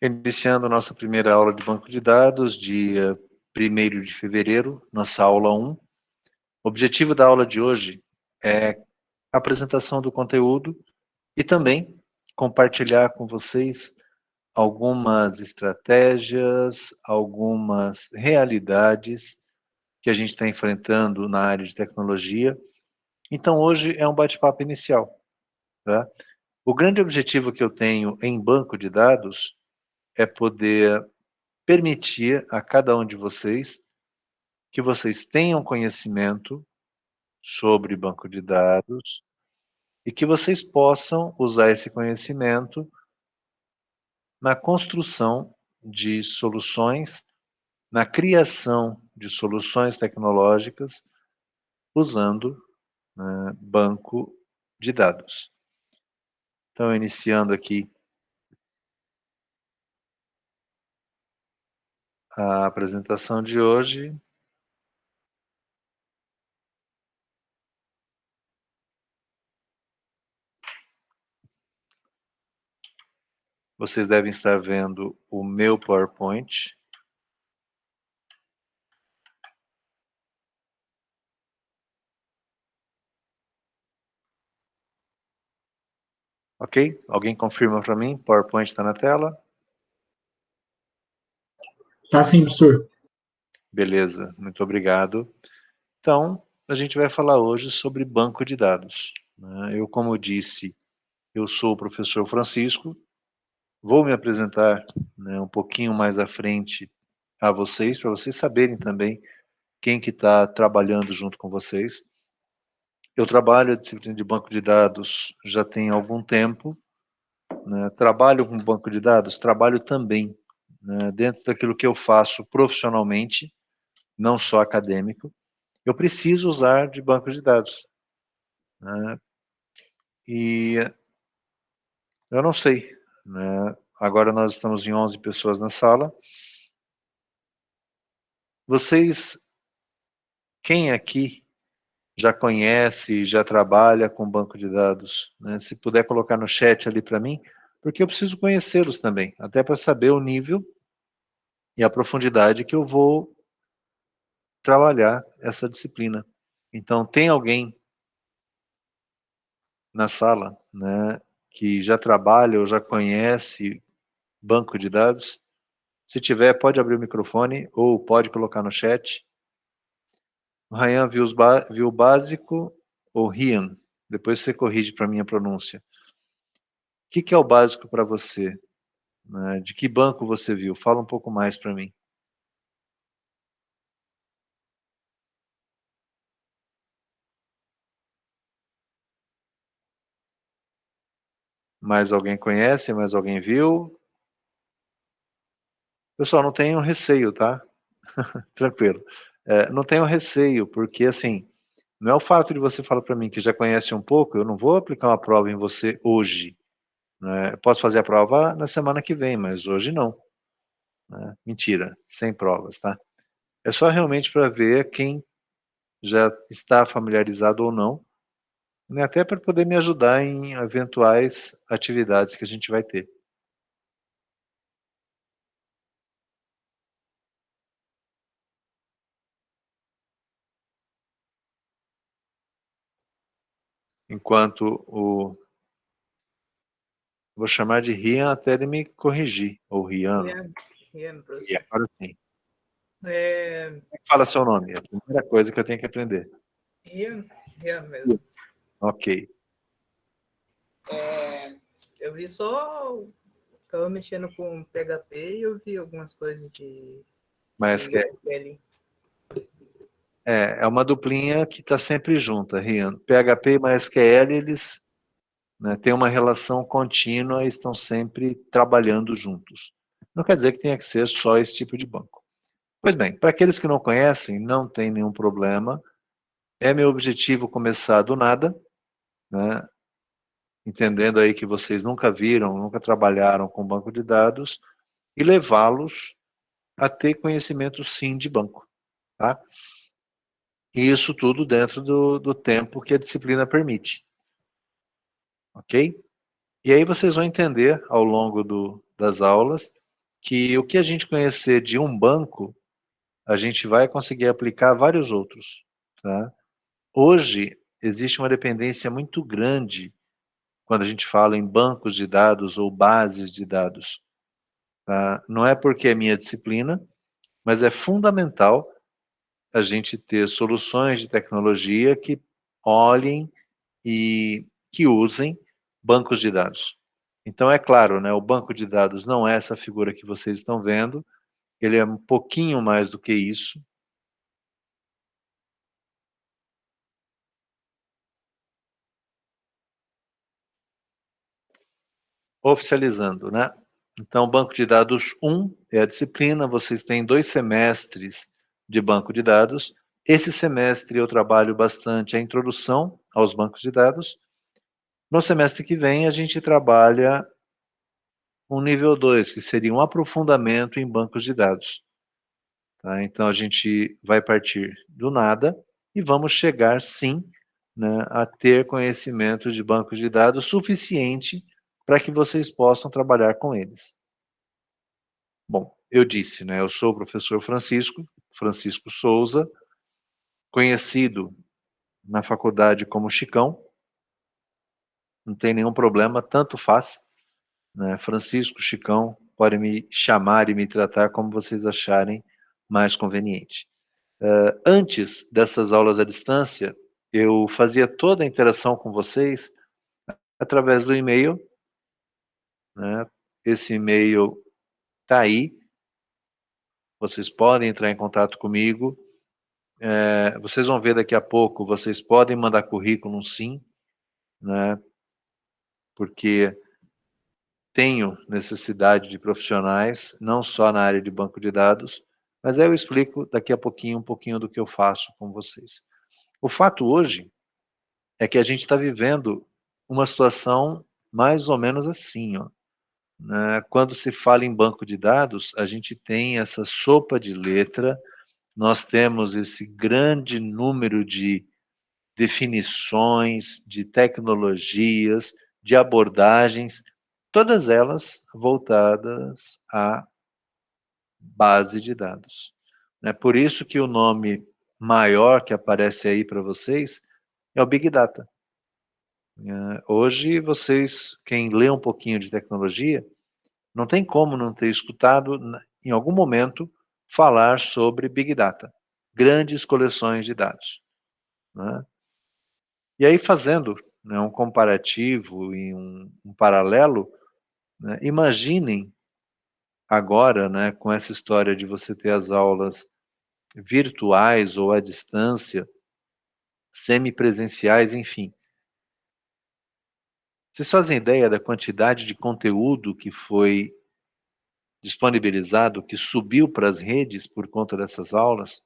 Iniciando nossa primeira aula de banco de dados, dia 1º de fevereiro, nossa aula 1. O objetivo da aula de hoje é a apresentação do conteúdo e também compartilhar com vocês algumas estratégias, algumas realidades que a gente está enfrentando na área de tecnologia. Então hoje é um bate-papo inicial, tá? O grande objetivo que eu tenho em banco de dados é poder permitir a cada um de vocês que vocês tenham conhecimento sobre banco de dados e que vocês possam usar esse conhecimento na construção de soluções, na criação de soluções tecnológicas usando, né, banco de dados. Então, iniciando aqui a apresentação de hoje. Vocês devem estar vendo o meu PowerPoint. Ok? Alguém confirma para mim? PowerPoint está na tela? Tá sim, professor. Beleza, muito obrigado. Então, a gente vai falar hoje sobre banco de dados, né? Eu, como disse, eu sou o professor Francisco, vou me apresentar, né, um pouquinho mais à frente a vocês, para vocês saberem também quem que está trabalhando junto com vocês. Eu trabalho a disciplina de banco de dados já tem algum tempo, né? Trabalho com banco de dados, trabalho também, né, dentro daquilo que eu faço profissionalmente, não só acadêmico, eu preciso usar de banco de dados, né? E eu não sei, né? Agora nós estamos em 11 pessoas na sala. Vocês, quem aqui já conhece, já trabalha com banco de dados, né? Se puder colocar no chat ali para mim, porque eu preciso conhecê-los também, até para saber o nível e a profundidade que eu vou trabalhar essa disciplina. Então, tem alguém na sala, né, que já trabalha ou já conhece banco de dados? Se tiver, pode abrir o microfone ou pode colocar no chat. O Ryan viu o básico ou Rian? Depois você corrige para mim a pronúncia. O que é o básico para você? Né? De que banco você viu? Fala um pouco mais para mim. Mais alguém conhece? Mais alguém viu? Pessoal, não tenham receio, tá? Tranquilo. Não tenham receio, porque assim, não é o fato de você falar para mim que já conhece um pouco, eu não vou aplicar uma prova em você hoje, né? Eu posso fazer a prova na semana que vem, mas hoje não, né? Mentira, sem provas, tá? É só realmente para ver quem já está familiarizado ou não, né? Até para poder me ajudar em eventuais atividades que a gente vai ter. Enquanto o... Vou chamar de Rian até ele me corrigir, ou Rian. Rian, E professor. agora sim. É, Como é que fala seu nome? É a primeira coisa que eu tenho que aprender. Rian mesmo. Ok. Eu vi só... Estava mexendo com PHP e eu vi algumas coisas de MySQL. MySQL. É uma duplinha que está sempre junta, Rian. PHP e MySQL, eles, né, têm uma relação contínua e estão sempre trabalhando juntos. Não quer dizer que tenha que ser só esse tipo de banco. Pois bem, para aqueles que não conhecem, não tem nenhum problema. É meu objetivo começar do nada, né, entendendo aí que vocês nunca viram, nunca trabalharam com banco de dados, e levá-los a ter conhecimento sim de banco, tá? E isso tudo dentro do tempo que a disciplina permite, ok? E aí vocês vão entender ao longo das aulas que o que a gente conhecer de um banco, a gente vai conseguir aplicar a vários outros, tá? Hoje, existe uma dependência muito grande quando a gente fala em bancos de dados ou bases de dados, tá? Não é porque é minha disciplina, mas é fundamental a gente ter soluções de tecnologia que olhem e que usem bancos de dados. Então, é claro, né, o banco de dados não é essa figura que vocês estão vendo, ele é um pouquinho mais do que isso. Oficializando, né? Então, banco de dados 1 é a disciplina, vocês têm 2 semestres de banco de dados. Esse semestre eu trabalho bastante a introdução aos bancos de dados. No semestre que vem, a gente trabalha um nível 2, que seria um aprofundamento em bancos de dados. Tá? Então, a gente vai partir do nada e vamos chegar, sim, né, a ter conhecimento de bancos de dados suficiente para que vocês possam trabalhar com eles. Bom, eu disse, né, eu sou o professor Francisco Souza, conhecido na faculdade como Chicão, não tem nenhum problema, tanto faz, né, Francisco, Chicão, podem me chamar e me tratar como vocês acharem mais conveniente. Antes dessas aulas à distância, eu fazia toda a interação com vocês através do e-mail, né, esse e-mail está aí, vocês podem entrar em contato comigo, vocês vão ver daqui a pouco, vocês podem mandar currículo sim, né, porque tenho necessidade de profissionais, não só na área de banco de dados, mas aí eu explico daqui a pouquinho um pouquinho do que eu faço com vocês. O fato hoje é que a gente está vivendo uma situação mais ou menos assim, ó, né? Quando se fala em banco de dados, a gente tem essa sopa de letra, nós temos esse grande número de definições, de tecnologias, de abordagens, todas elas voltadas à base de dados. É por isso que o nome maior que aparece aí para vocês é o Big Data. Hoje vocês, quem lê um pouquinho de tecnologia, não tem como não ter escutado em algum momento falar sobre Big Data, grandes coleções de dados, né? E aí fazendo, né, um comparativo e um paralelo, né, imaginem agora, né, com essa história de você ter as aulas virtuais ou à distância, semipresenciais, enfim. Vocês fazem ideia da quantidade de conteúdo que foi disponibilizado, que subiu para as redes por conta dessas aulas?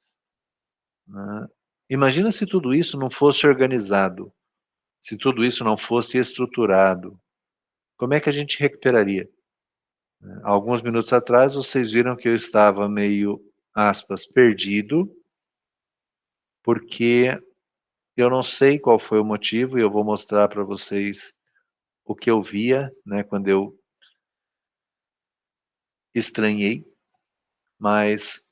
Né? Imagina se tudo isso não fosse organizado, se tudo isso não fosse estruturado, como é que a gente recuperaria? Alguns minutos atrás vocês viram que eu estava meio, aspas, perdido, porque eu não sei qual foi o motivo e eu vou mostrar para vocês o que eu via, né, quando eu estranhei, mas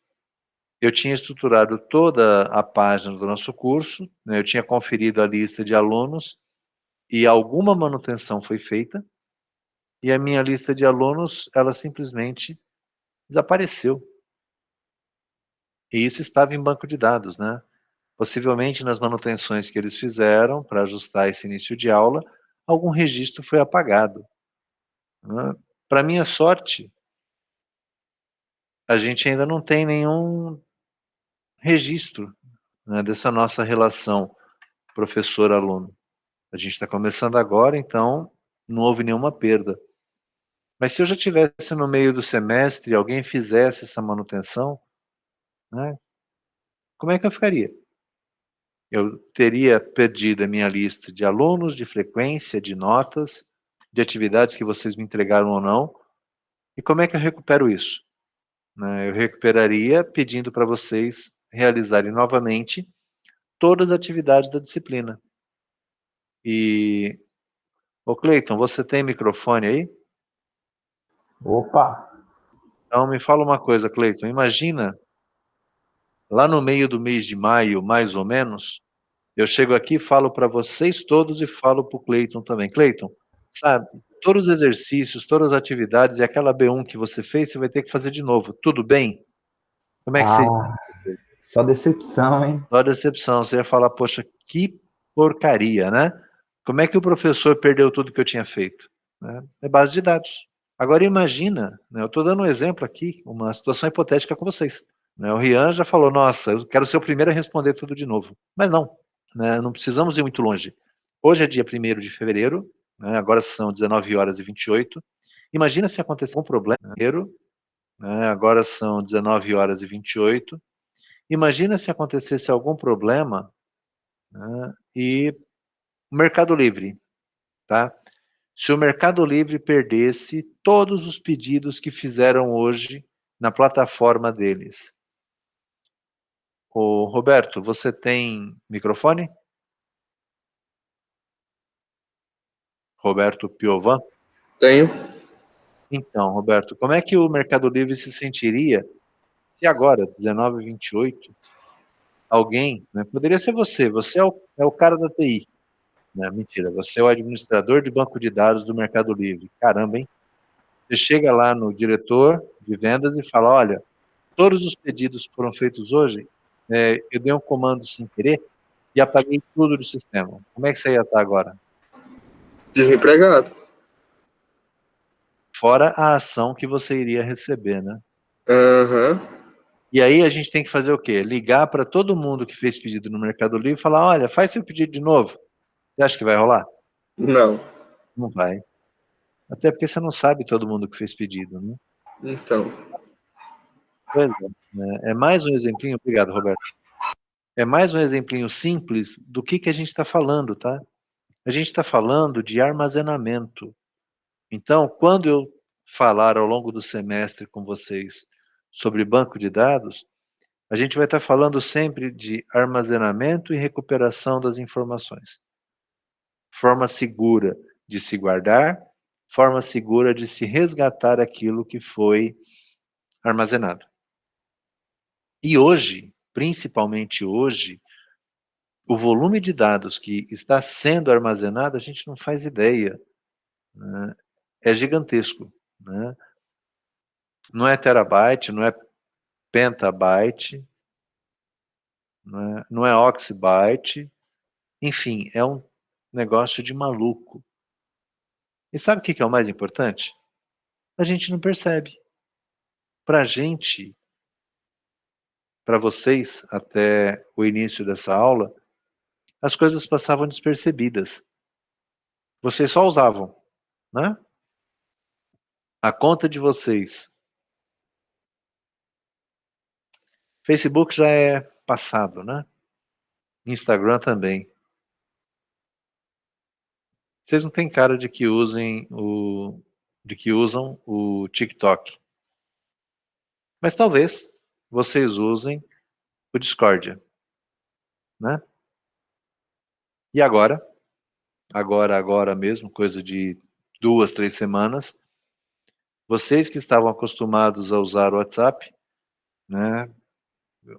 eu tinha estruturado toda a página do nosso curso, né, eu tinha conferido a lista de alunos e alguma manutenção foi feita, e a minha lista de alunos, ela simplesmente desapareceu. E isso estava em banco de dados, né? Possivelmente nas manutenções que eles fizeram para ajustar esse início de aula, algum registro foi apagado, né? Para minha sorte, a gente ainda não tem nenhum registro, né, dessa nossa relação professor-aluno. A gente está começando agora, então não houve nenhuma perda. Mas se eu já tivesse no meio do semestre e alguém fizesse essa manutenção, né, como é que eu ficaria? Eu teria perdido a minha lista de alunos, de frequência, de notas, de atividades que vocês me entregaram ou não. E como é que eu recupero isso? Né, eu recuperaria pedindo para vocês realizarem novamente todas as atividades da disciplina. E, ô Cleiton, você tem microfone aí? Opa! Então, me fala uma coisa, Cleiton. Imagina, lá no meio do mês de maio, mais ou menos, eu chego aqui, falo para vocês todos e falo para o Cleiton também. Cleiton, sabe, todos os exercícios, todas as atividades e aquela B1 que você fez, você vai ter que fazer de novo. Tudo bem? Como é que você... Ah, só decepção, hein? Só decepção. Você ia falar, poxa, que porcaria, né? Como é que o professor perdeu tudo que eu tinha feito? Né? É base de dados. Agora imagina, né, eu estou dando um exemplo aqui, uma situação hipotética com vocês. Né, o Rian já falou, nossa, eu quero ser o primeiro a responder tudo de novo. Mas não, né, não precisamos ir muito longe. Hoje é dia 1º de fevereiro, né, agora são 19h28. Imagina se acontecer um problema, né, agora são 19h28. Imagina se acontecesse algum problema, né, e o Mercado Livre, tá? Se o Mercado Livre perdesse todos os pedidos que fizeram hoje na plataforma deles. Ô, Roberto, você tem microfone? Roberto Piovan? Tenho. Então, Roberto, como é que o Mercado Livre se sentiria se agora, 19h28, alguém, né, poderia ser você é o cara da TI, né, mentira, você é o administrador de banco de dados do Mercado Livre, caramba, hein? Você chega lá no diretor de vendas e fala, olha, todos os pedidos que foram feitos hoje, eu dei um comando sem querer e apaguei tudo do sistema. Como é que você ia estar agora? Desempregado. Fora a ação que você iria receber, né? Aham. E aí a gente tem que fazer o quê? Ligar para todo mundo que fez pedido no Mercado Livre e falar, olha, faz seu pedido de novo. Você acha que vai rolar? Não. Não vai. Até porque você não sabe todo mundo que fez pedido, né? Então. Pois é. Né? É mais um exemplinho, obrigado, Roberto. É mais um exemplinho simples do que a gente está falando, tá? A gente está falando de armazenamento. Então, quando eu falar ao longo do semestre com vocês sobre banco de dados, a gente vai estar falando sempre de armazenamento e recuperação das informações. Forma segura de se guardar, forma segura de se resgatar aquilo que foi armazenado. E hoje, principalmente hoje, o volume de dados que está sendo armazenado, a gente não faz ideia, né? É gigantesco, né? Não é terabyte, não é pentabyte, não é oxbyte, enfim, é um negócio de maluco. E sabe o que é o mais importante? A gente não percebe. Para a gente, para vocês, até o início dessa aula, as coisas passavam despercebidas. Vocês só usavam, né? A conta de vocês. Facebook já é passado, né? Instagram também. Vocês não têm cara de que usam o TikTok. Mas talvez vocês usem o Discord, né? E agora mesmo, coisa de 2, 3 semanas, vocês que estavam acostumados a usar o WhatsApp, né,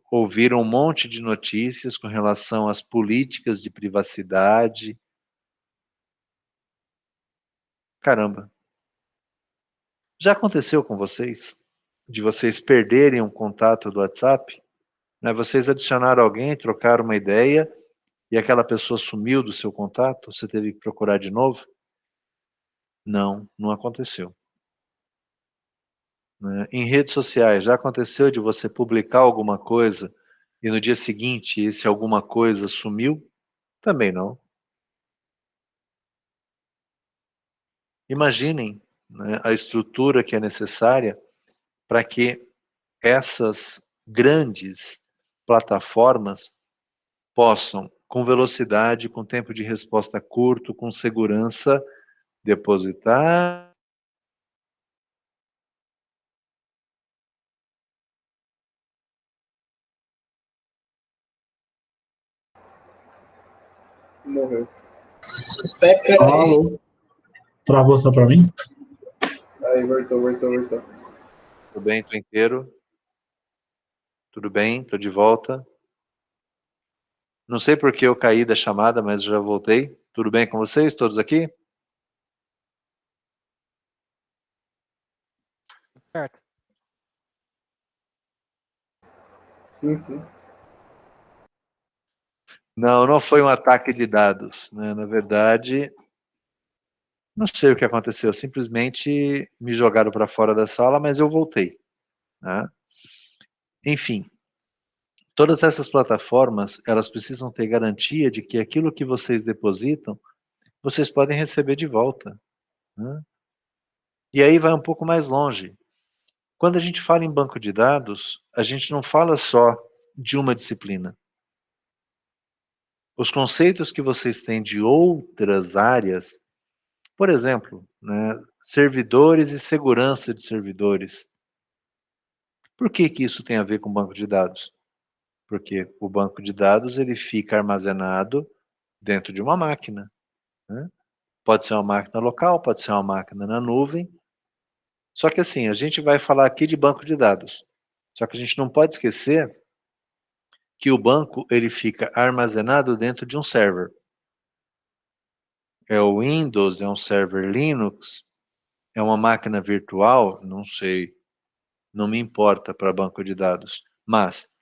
ouviram um monte de notícias com relação às políticas de privacidade. Caramba. Já aconteceu com vocês? De vocês perderem um contato do WhatsApp? Né, vocês adicionaram alguém, trocaram uma ideia, e aquela pessoa sumiu do seu contato? Você teve que procurar de novo? Não, não aconteceu. Né? Em redes sociais, já aconteceu de você publicar alguma coisa e no dia seguinte esse alguma coisa sumiu? Também não. Imaginem, né, a estrutura que é necessária para que essas grandes plataformas possam, com velocidade, com tempo de resposta curto, com segurança, depositar. Morreu. Alô? Travou só pra mim? Aí, voltou. Tudo bem, tô inteiro. Tudo bem, tô de volta. Não sei por que eu caí da chamada, mas já voltei. Tudo bem com vocês, todos aqui? Certo. Sim, sim. Não, não foi um ataque de dados, né? Na verdade, não sei o que aconteceu. Simplesmente me jogaram para fora da sala, mas eu voltei, né? Enfim, todas essas plataformas, elas precisam ter garantia de que aquilo que vocês depositam, vocês podem receber de volta, né? E aí vai um pouco mais longe. Quando a gente fala em banco de dados, a gente não fala só de uma disciplina. Os conceitos que vocês têm de outras áreas, por exemplo, né, servidores e segurança de servidores. Por que que isso tem a ver com banco de dados? Porque o banco de dados ele fica armazenado dentro de uma máquina, né? Pode ser uma máquina local, pode ser uma máquina na nuvem. Só que assim, a gente vai falar aqui de banco de dados. Só que a gente não pode esquecer que o banco ele fica armazenado dentro de um server. É o Windows, é um server Linux, é uma máquina virtual, não sei, não me importa para banco de dados. Mas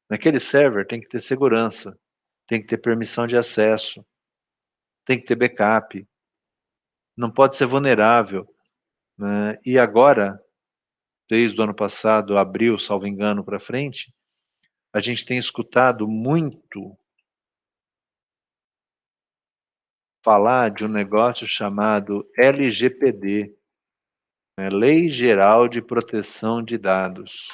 naquele server tem que ter segurança, tem que ter permissão de acesso, tem que ter backup, não pode ser vulnerável, né? E agora, desde o ano passado, abril, salvo engano, para frente, a gente tem escutado muito falar de um negócio chamado LGPD, né? Lei Geral de Proteção de Dados.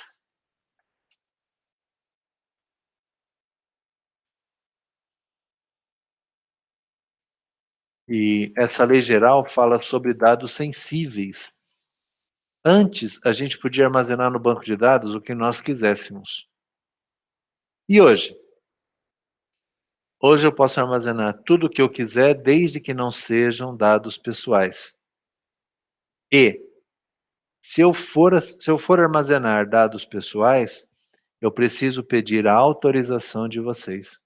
E essa lei geral fala sobre dados sensíveis. Antes, a gente podia armazenar no banco de dados o que nós quiséssemos. E hoje? Hoje eu posso armazenar tudo o que eu quiser, desde que não sejam dados pessoais. E, se eu for armazenar dados pessoais, eu preciso pedir a autorização de vocês.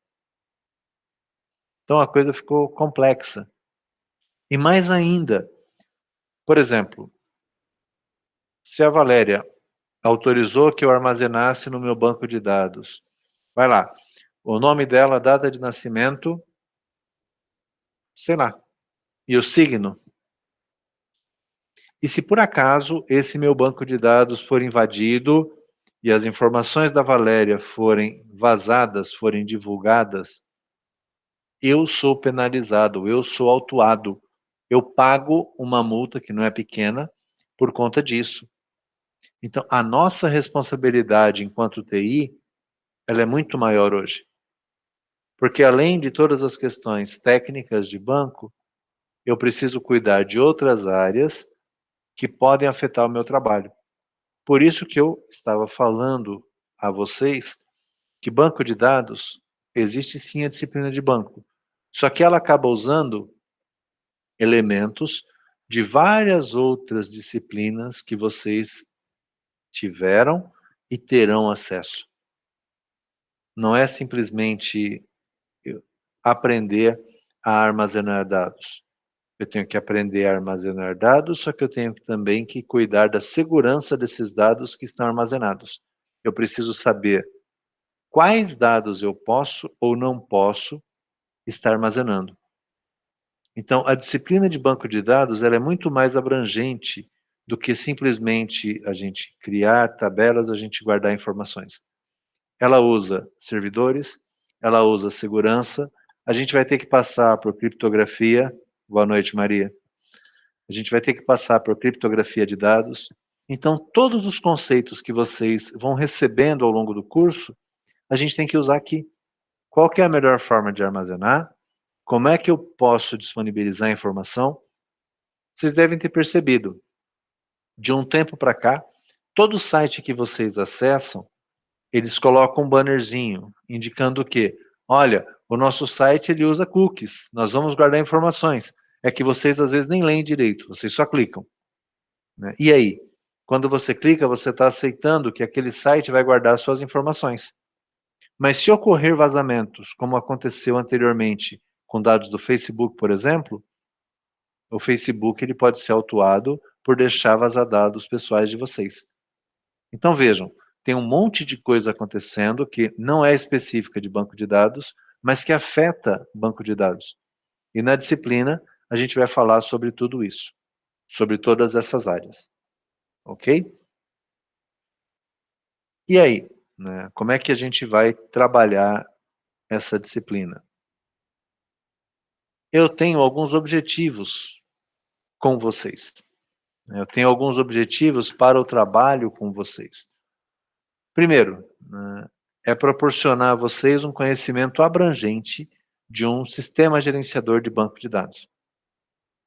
Então a coisa ficou complexa. E mais ainda, por exemplo, se a Valéria autorizou que eu armazenasse no meu banco de dados, vai lá, o nome dela, a data de nascimento, sei lá, e o signo. E se por acaso esse meu banco de dados for invadido e as informações da Valéria forem vazadas, forem divulgadas, eu sou penalizado, eu sou autuado. Eu pago uma multa que não é pequena por conta disso. Então, a nossa responsabilidade enquanto TI, ela é muito maior hoje. Porque além de todas as questões técnicas de banco, eu preciso cuidar de outras áreas que podem afetar o meu trabalho. Por isso que eu estava falando a vocês que banco de dados, existe sim a disciplina de banco, só que ela acaba usando elementos de várias outras disciplinas que vocês tiveram e terão acesso. Não é simplesmente aprender a armazenar dados. Eu tenho que aprender a armazenar dados, só que eu tenho também que cuidar da segurança desses dados que estão armazenados. Eu preciso saber quais dados eu posso ou não posso estar armazenando. Então, a disciplina de banco de dados ela é muito mais abrangente do que simplesmente a gente criar tabelas, a gente guardar informações. Ela usa servidores, ela usa segurança, a gente vai ter que passar por criptografia. Boa noite, Maria. A gente vai ter que passar por criptografia de dados. Então, todos os conceitos que vocês vão recebendo ao longo do curso, a gente tem que usar aqui. Qual que é a melhor forma de armazenar? Como é que eu posso disponibilizar a informação? Vocês devem ter percebido, de um tempo para cá, todo site que vocês acessam, eles colocam um bannerzinho indicando que, olha, o nosso site ele usa cookies, nós vamos guardar informações. É que vocês às vezes nem leem direito, vocês só clicam, né? E aí, Quando você clica, você está aceitando que aquele site vai guardar suas informações. Mas se ocorrer vazamentos, como aconteceu anteriormente com dados do Facebook, por exemplo, o Facebook ele pode ser autuado por deixar vazar dados pessoais de vocês. Então vejam, tem um monte de coisa acontecendo que não é específica de banco de dados, mas que afeta banco de dados. E na disciplina, a gente vai falar sobre tudo isso, sobre todas essas áreas. Ok? E aí, né, como é que a gente vai trabalhar essa disciplina? Eu tenho alguns objetivos com vocês. Eu tenho alguns objetivos para o trabalho com vocês. Primeiro, né, é proporcionar a vocês um conhecimento abrangente de um sistema gerenciador de banco de dados.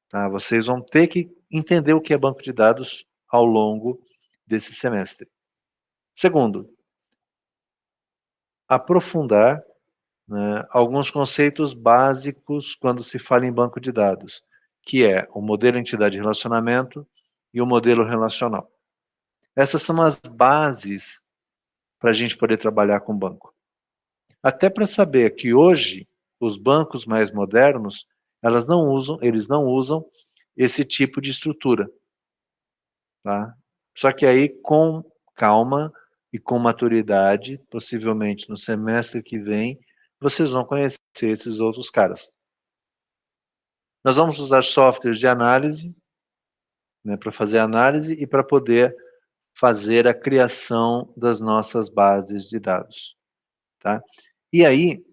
Tá? Vocês vão ter que entender o que é banco de dados ao longo desse semestre. Segundo, aprofundar, né, alguns conceitos básicos quando se fala em banco de dados, que é o modelo entidade-relacionamento e o modelo relacional. Essas são as bases para a gente poder trabalhar com banco. Até para saber que hoje os bancos mais modernos, eles não usam esse tipo de estrutura. Tá? Só que aí, com calma e com maturidade, possivelmente no semestre que vem, vocês vão conhecer esses outros caras. Nós vamos usar softwares de análise, né, para fazer análise e para poder fazer a criação das nossas bases de dados. Tá? E aí,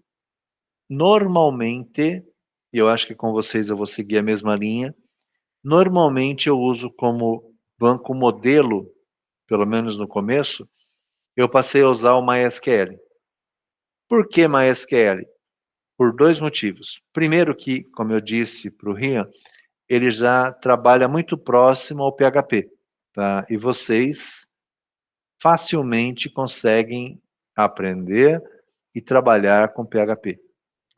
normalmente, e eu acho que com vocês eu vou seguir a mesma linha, normalmente eu uso como banco modelo, pelo menos no começo, eu passei a usar o MySQL. Por que MySQL? Por dois motivos. Primeiro que, como eu disse para o Rian, ele já trabalha muito próximo ao PHP. Tá? E vocês facilmente conseguem aprender e trabalhar com PHP.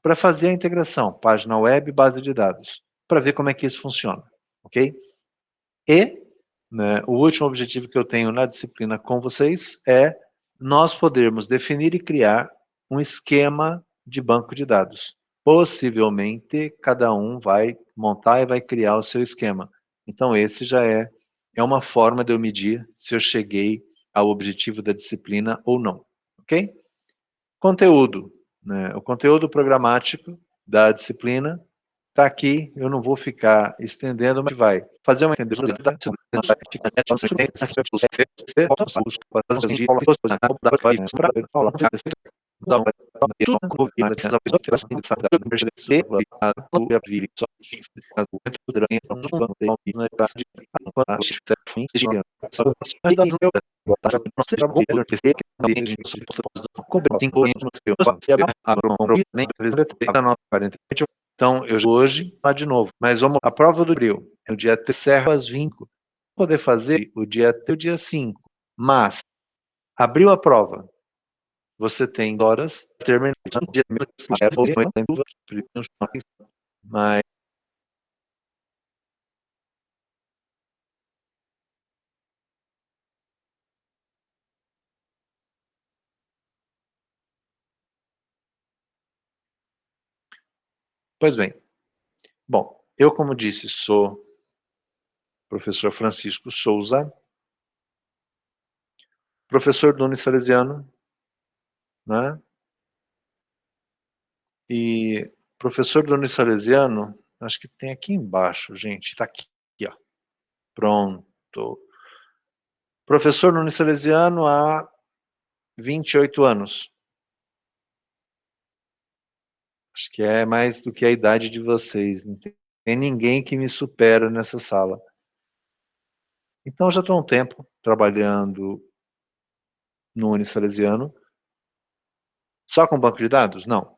Para fazer a integração, página web e base de dados, para ver como é que isso funciona, ok? E, né, o último objetivo que eu tenho na disciplina com vocês é nós podermos definir e criar um esquema de banco de dados. Possivelmente, cada um vai montar e vai criar o seu esquema. Então, esse já é uma forma de eu medir se eu cheguei ao objetivo da disciplina ou não, ok? Conteúdo, né? O conteúdo programático da disciplina está aqui, eu não vou ficar estendendo, mas vai fazer uma Então, eu hoje, lá de novo, mas vamos, a prova do abril, é o dia 3 às 20, poder fazer o dia 5, mas, abriu a prova, você tem horas, terminar o dia mas pois bem, bom, eu como disse, sou professor Francisco Souza, professor do Unisalesiano, né? E professor do Unisalesiano, acho que tem aqui embaixo, gente, está aqui, ó. Pronto. Professor no Unisalesiano há 28 anos. Acho que é mais do que a idade de vocês. Não tem ninguém que me supera nessa sala. Então, já estou há um tempo trabalhando no Unisalesiano. Só com banco de dados? Não.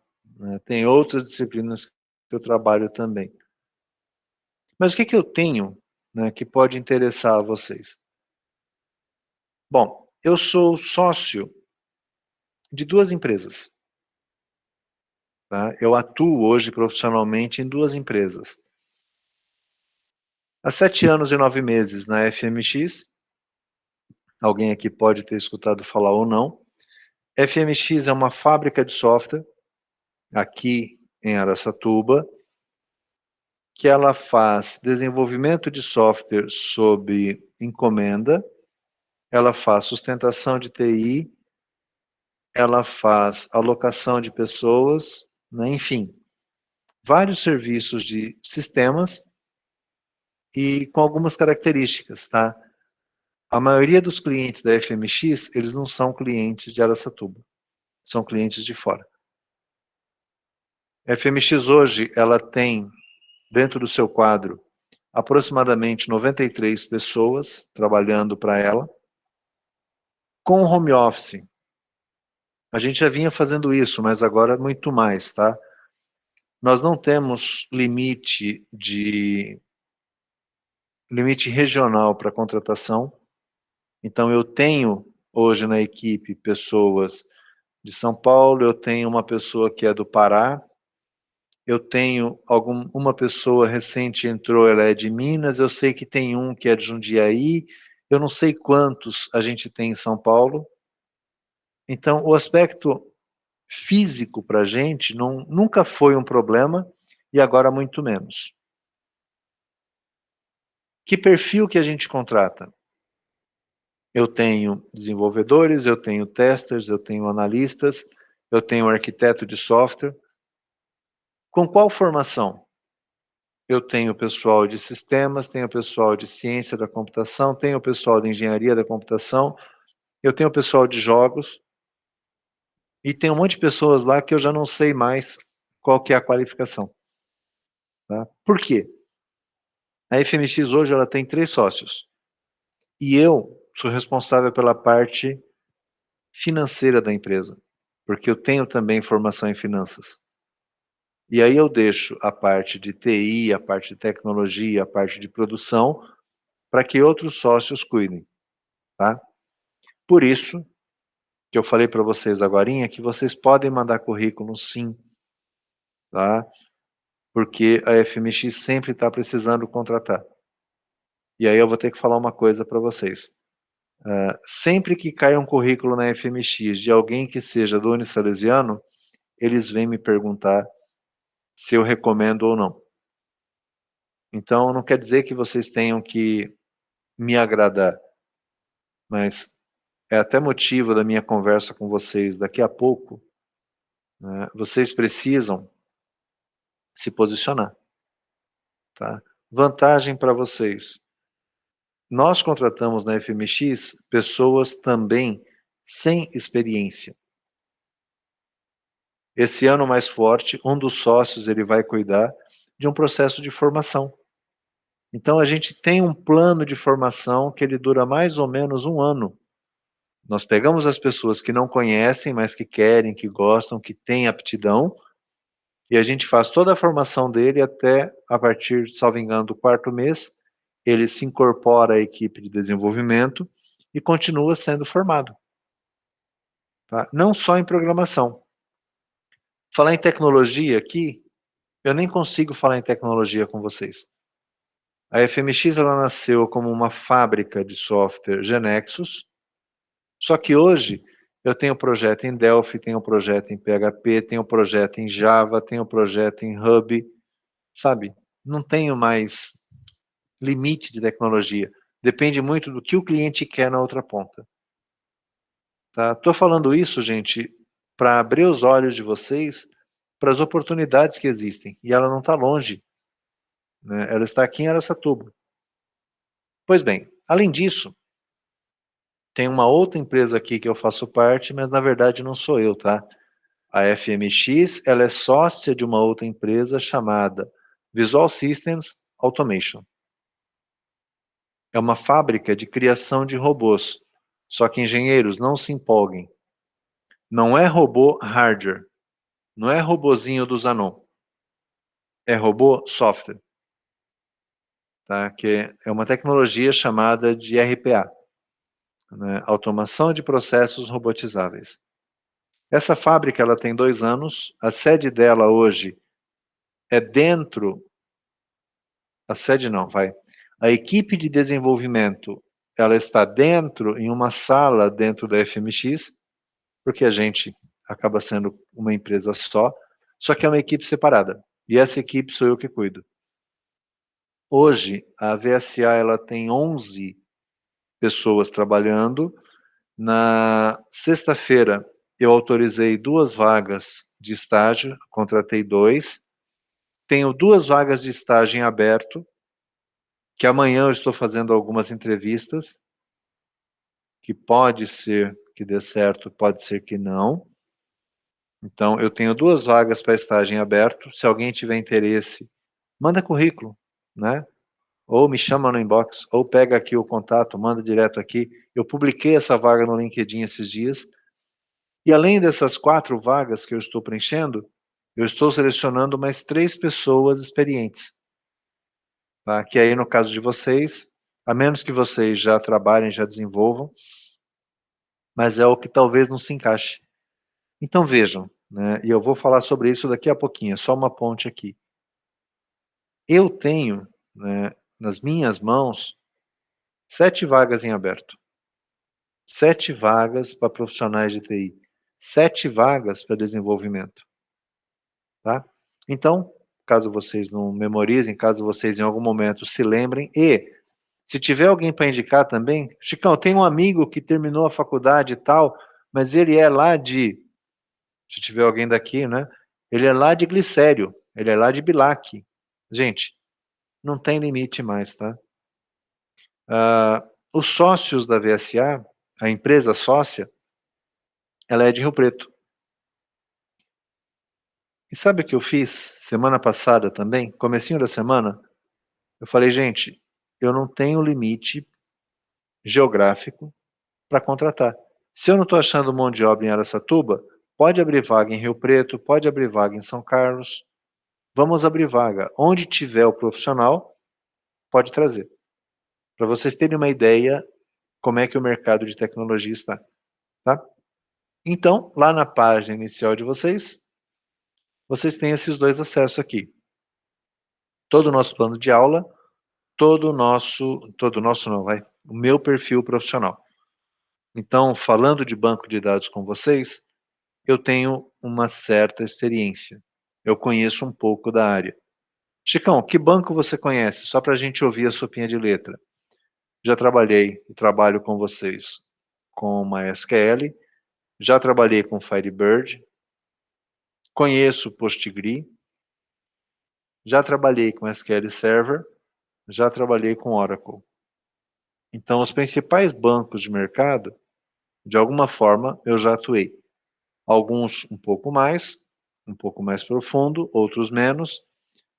Tem outras disciplinas que eu trabalho também. Mas o que eu tenho, né, que pode interessar a vocês? Bom, eu sou sócio de 2 empresas. Tá? Eu atuo hoje profissionalmente em 2 empresas. Há 7 anos e 9 meses na FMX alguém aqui pode ter escutado falar ou não. FMX é uma fábrica de software aqui em Araçatuba, que ela faz desenvolvimento de software sob encomenda, ela faz sustentação de TI, ela faz alocação de pessoas, né, enfim, vários serviços de sistemas e com algumas características, tá? A maioria dos clientes da FMX, eles não são clientes de Araçatuba, são clientes de fora. A FMX hoje, ela tem, dentro do seu quadro, aproximadamente 93 pessoas trabalhando para ela. Com o home office, a gente já vinha fazendo isso, mas agora muito mais, tá? Nós não temos limite regional para contratação. Então eu tenho hoje na equipe pessoas de São Paulo, eu tenho uma pessoa que é do Pará, eu tenho uma pessoa recente entrou, ela é de Minas, eu sei que tem um que é de Jundiaí, eu não sei quantos a gente tem em São Paulo. Então o aspecto físico para a gente nunca foi um problema e agora muito menos. Que perfil que a gente contrata? Eu tenho desenvolvedores, eu tenho testers, eu tenho analistas, eu tenho arquiteto de software. Com qual formação? Eu tenho pessoal de sistemas, tenho pessoal de ciência da computação, tenho pessoal de engenharia da computação, eu tenho pessoal de jogos, e tem um monte de pessoas lá que eu já não sei mais qual que é a qualificação. Tá? Por quê? A FMX hoje ela tem 3 sócios. E eu sou responsável pela parte financeira da empresa, porque eu tenho também formação em finanças. E aí eu deixo a parte de TI, a parte de tecnologia, a parte de produção, para que outros sócios cuidem. Tá? Por isso que eu falei para vocês agorinha que vocês podem mandar currículo sim, tá? Porque a FMX sempre está precisando contratar. E aí eu vou ter que falar uma coisa para vocês. Sempre que cai um currículo na FMX de alguém que seja do Unisalesiano, eles vêm me perguntar se eu recomendo ou não. Então, não quer dizer que vocês tenham que me agradar, mas é até motivo da minha conversa com vocês daqui a pouco, né, vocês precisam se posicionar. Tá? Vantagem para vocês. Nós contratamos na FMX pessoas também sem experiência. Esse ano mais forte, um dos sócios ele vai cuidar de um processo de formação. Então a gente tem um plano de formação que ele dura mais ou menos 1 ano. Nós pegamos as pessoas que não conhecem, mas que querem, que gostam, que têm aptidão, e a gente faz toda a formação dele até, a partir, salvo engano, do 4º mês, ele se incorpora à equipe de desenvolvimento e continua sendo formado. Tá? Não só em programação. Falar em tecnologia aqui, eu nem consigo falar em tecnologia com vocês. A FMX ela nasceu como uma fábrica de software GeneXus, só que hoje eu tenho projeto em Delphi, tenho projeto em PHP, tenho projeto em Java, tenho projeto em Hub, sabe? Não tenho mais limite de tecnologia. Depende muito do que o cliente quer na outra ponta. Tá? Tô falando isso, gente, para abrir os olhos de vocês para as oportunidades que existem. E ela não está longe, né? Ela está aqui em Araçatuba. Pois bem, além disso, tem uma outra empresa aqui que eu faço parte, mas na verdade não sou eu, tá? A FMX, ela é sócia de uma outra empresa chamada Visual Systems Automation. É uma fábrica de criação de robôs. Só que engenheiros, não se empolguem. Não é robô hardware. Não é robozinho do Zanon. É robô software. Tá? Que é uma tecnologia chamada de RPA. Né? Automação de processos robotizáveis. Essa fábrica ela tem 2 anos. A sede dela hoje é dentro... A sede não, vai. A equipe de desenvolvimento ela está dentro, em uma sala dentro da FMX, porque a gente acaba sendo uma empresa só que é uma equipe separada. E essa equipe sou eu que cuido. Hoje, a VSA ela tem 11 pessoas trabalhando. Na sexta-feira, eu autorizei 2 vagas de estágio, contratei 2. Tenho 2 vagas de estágio em aberto, que amanhã eu estou fazendo algumas entrevistas, que pode ser que dê certo, pode ser que não. Então, eu tenho 2 vagas para estágio em aberto. Se alguém tiver interesse, manda currículo, né? Ou me chama no inbox, ou pega aqui o contato, manda direto aqui. Eu publiquei essa vaga no LinkedIn esses dias. E além dessas 4 vagas que eu estou preenchendo, eu estou selecionando mais 3 pessoas experientes. Tá? Que aí, no caso de vocês, a menos que vocês já trabalhem, já desenvolvam, mas é o que talvez não se encaixe. Então vejam, né, e eu vou falar sobre isso daqui a pouquinho, é só uma ponte aqui. Eu tenho, né, nas minhas mãos, 7 vagas em aberto. 7 vagas para profissionais de TI. 7 vagas para desenvolvimento. Tá? Então, caso vocês não memorizem, caso vocês em algum momento se lembrem, e se tiver alguém para indicar também, Chicão, tem um amigo que terminou a faculdade e tal, mas ele é lá de, se tiver alguém daqui, né? Ele é lá de Glicério, ele é lá de Bilac. Gente, não tem limite mais, tá? Os sócios da VSA, a empresa sócia, ela é de Rio Preto. E sabe o que eu fiz semana passada também? Comecinho da semana, eu falei, gente, eu não tenho limite geográfico para contratar. Se eu não estou achando mão de obra em Araçatuba, pode abrir vaga em Rio Preto, pode abrir vaga em São Carlos. Vamos abrir vaga. Onde tiver o profissional, pode trazer. Para vocês terem uma ideia como é que o mercado de tecnologia está. Tá? Então, lá na página inicial de vocês, vocês têm esses 2 acessos aqui. Todo o nosso plano de aula, todo o nosso não, vai, o meu perfil profissional. Então, falando de banco de dados com vocês, eu tenho uma certa experiência. Eu conheço um pouco da área. Chicão, que banco você conhece? Só para a gente ouvir a sopinha de letra. Já trabalhei e trabalho com vocês com MySQL, já trabalhei com Firebird, conheço Postgre, já trabalhei com SQL Server, já trabalhei com Oracle. Então, os principais bancos de mercado, de alguma forma, eu já atuei. Alguns um pouco mais profundo, outros menos.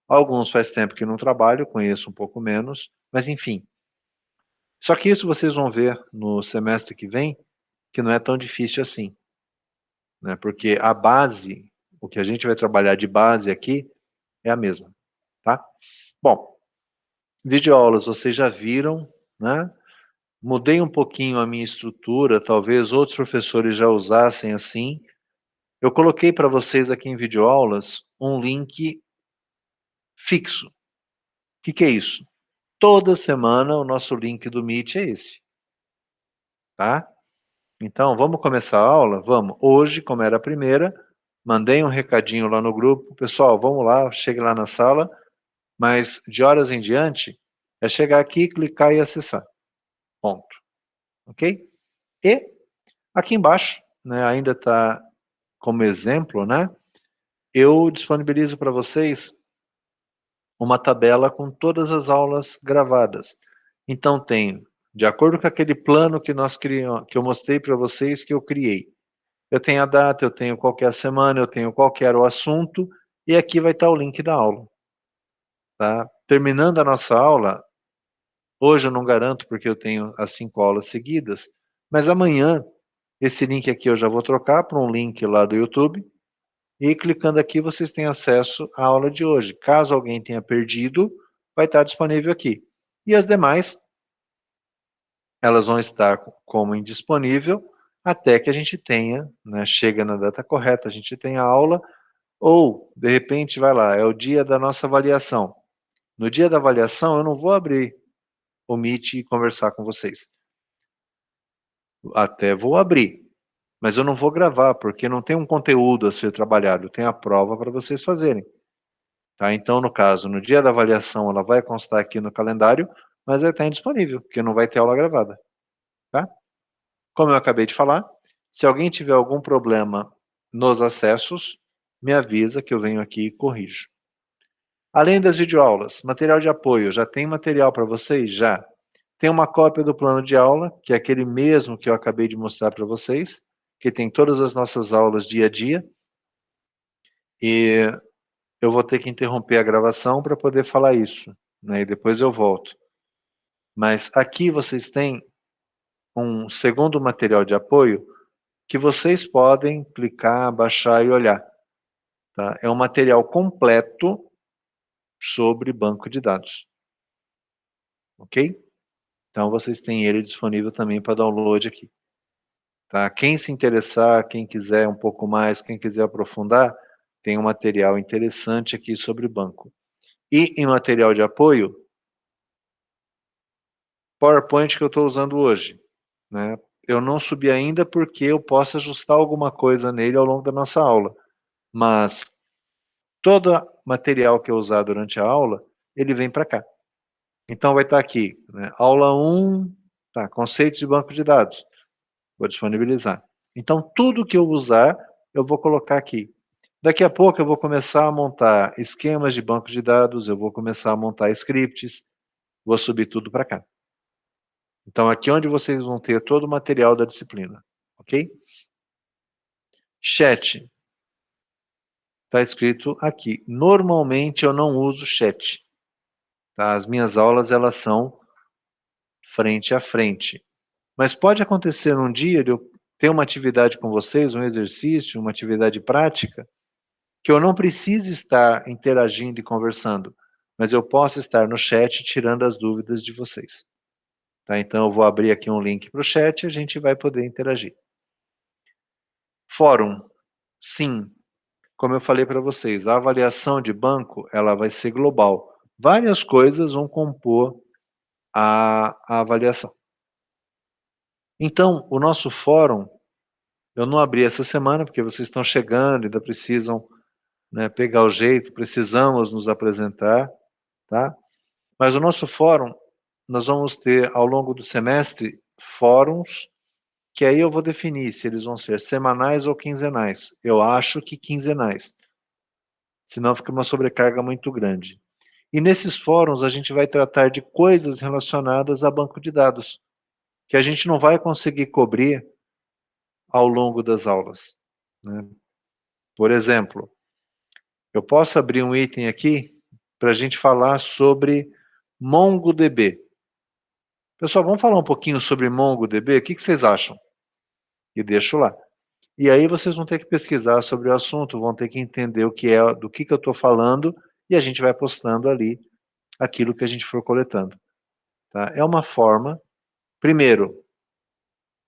Alguns faz tempo que não trabalho, conheço um pouco menos, mas enfim. Só que isso vocês vão ver no semestre que vem, que não é tão difícil assim. Né? Porque a base, o que a gente vai trabalhar de base aqui, é a mesma. Tá? Bom, videoaulas vocês já viram, né? Mudei um pouquinho a minha estrutura, talvez outros professores já usassem assim. Eu coloquei para vocês aqui em videoaulas um link fixo. O que é isso? Toda semana o nosso link do Meet é esse. Tá? Então, vamos começar a aula? Vamos. Hoje, como era a primeira, mandei um recadinho lá no grupo. Pessoal, vamos lá, chegue lá na sala. Mas de horas em diante, é chegar aqui, clicar e acessar. Ponto. Ok? E aqui embaixo, né, ainda está como exemplo, né? Eu disponibilizo para vocês uma tabela com todas as aulas gravadas. Então tem, de acordo com aquele plano que nós criamos, que eu mostrei para vocês que eu criei. Eu tenho a data, eu tenho qual que é a semana, eu tenho qual que era o assunto, e aqui vai estar o link da aula. Tá? Terminando a nossa aula, hoje eu não garanto porque eu tenho as 5 aulas seguidas, mas amanhã esse link aqui eu já vou trocar para um link lá do YouTube, e clicando aqui vocês têm acesso à aula de hoje. Caso alguém tenha perdido, vai estar disponível aqui. E as demais, elas vão estar como indisponível até que a gente tenha, né, chega na data correta, a gente tenha a aula, ou, de repente, vai lá, é o dia da nossa avaliação. No dia da avaliação, eu não vou abrir o Meet e conversar com vocês. Até vou abrir, mas eu não vou gravar, porque não tem um conteúdo a ser trabalhado, tem a prova para vocês fazerem. Tá? Então, no caso, no dia da avaliação, ela vai constar aqui no calendário, mas vai estar indisponível, porque não vai ter aula gravada. Tá? Como eu acabei de falar, se alguém tiver algum problema nos acessos, me avisa que eu venho aqui e corrijo. Além das videoaulas, material de apoio, já tem material para vocês? Já. Tem uma cópia do plano de aula, que é aquele mesmo que eu acabei de mostrar para vocês, que tem todas as nossas aulas dia a dia. E eu vou ter que interromper a gravação para poder falar isso, né? E depois eu volto. Mas aqui vocês têm um segundo material de apoio que vocês podem clicar, baixar e olhar. Tá? É um material completo sobre banco de dados. Ok? Então vocês têm ele disponível também para download aqui. Tá? Quem se interessar, quem quiser um pouco mais, quem quiser aprofundar, tem um material interessante aqui sobre banco. E em material de apoio, PowerPoint que eu estou usando hoje. Né? Eu não subi ainda porque eu posso ajustar alguma coisa nele ao longo da nossa aula. Mas todo material que eu usar durante a aula, ele vem para cá. Então vai estar aqui, né? Aula 1, tá, conceitos de banco de dados. Vou disponibilizar. Então tudo que eu usar, eu vou colocar aqui. Daqui a pouco eu vou começar a montar esquemas de banco de dados, eu vou começar a montar scripts, vou subir tudo para cá. Então aqui é onde vocês vão ter todo o material da disciplina, ok? Chat. Está escrito aqui. Normalmente eu não uso chat. Tá? As minhas aulas elas são frente a frente. Mas pode acontecer um dia de eu ter uma atividade com vocês, um exercício, uma atividade prática, que eu não precise estar interagindo e conversando, mas eu posso estar no chat tirando as dúvidas de vocês. Tá? Então eu vou abrir aqui um link para o chat e a gente vai poder interagir. Fórum. Sim, como eu falei para vocês, a avaliação de banco ela vai ser global. Várias coisas vão compor a avaliação. Então, o nosso fórum, eu não abri essa semana, porque vocês estão chegando, ainda precisam, né, pegar o jeito, precisamos nos apresentar, tá? Mas o nosso fórum, nós vamos ter ao longo do semestre fóruns, que aí eu vou definir se eles vão ser semanais ou quinzenais. Eu acho que quinzenais, senão fica uma sobrecarga muito grande. E nesses fóruns a gente vai tratar de coisas relacionadas a banco de dados, que a gente não vai conseguir cobrir ao longo das aulas, né? Por exemplo, eu posso abrir um item aqui para a gente falar sobre MongoDB. Pessoal, vamos falar um pouquinho sobre MongoDB? O que vocês acham? E deixo lá. E aí vocês vão ter que pesquisar sobre o assunto, vão ter que entender o que é, do que eu estou falando, e a gente vai postando ali aquilo que a gente for coletando. Tá? É uma forma, primeiro,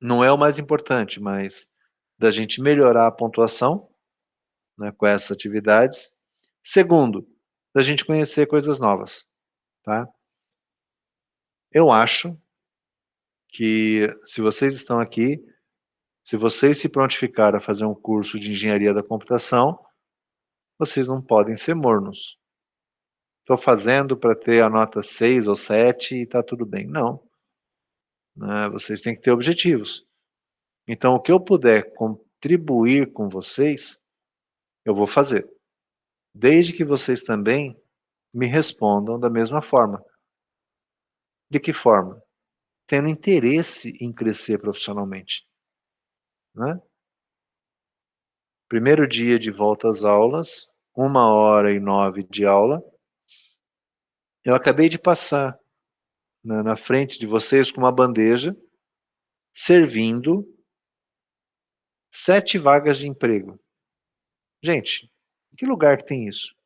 não é o mais importante, mas da gente melhorar a pontuação, né, com essas atividades. Segundo, da gente conhecer coisas novas, tá? Eu acho que se vocês estão aqui, se vocês se prontificaram a fazer um curso de engenharia da computação, vocês não podem ser mornos. Estou fazendo para ter a nota 6 ou 7 e está tudo bem. Não. Né? Vocês têm que ter objetivos. Então, o que eu puder contribuir com vocês, eu vou fazer. Desde que vocês também me respondam da mesma forma. De que forma? Tendo interesse em crescer profissionalmente. Né? Primeiro dia de volta às aulas, 1h09 de aula. Eu acabei de passar na frente de vocês com uma bandeja, servindo 7 vagas de emprego. Gente, em que lugar que tem isso?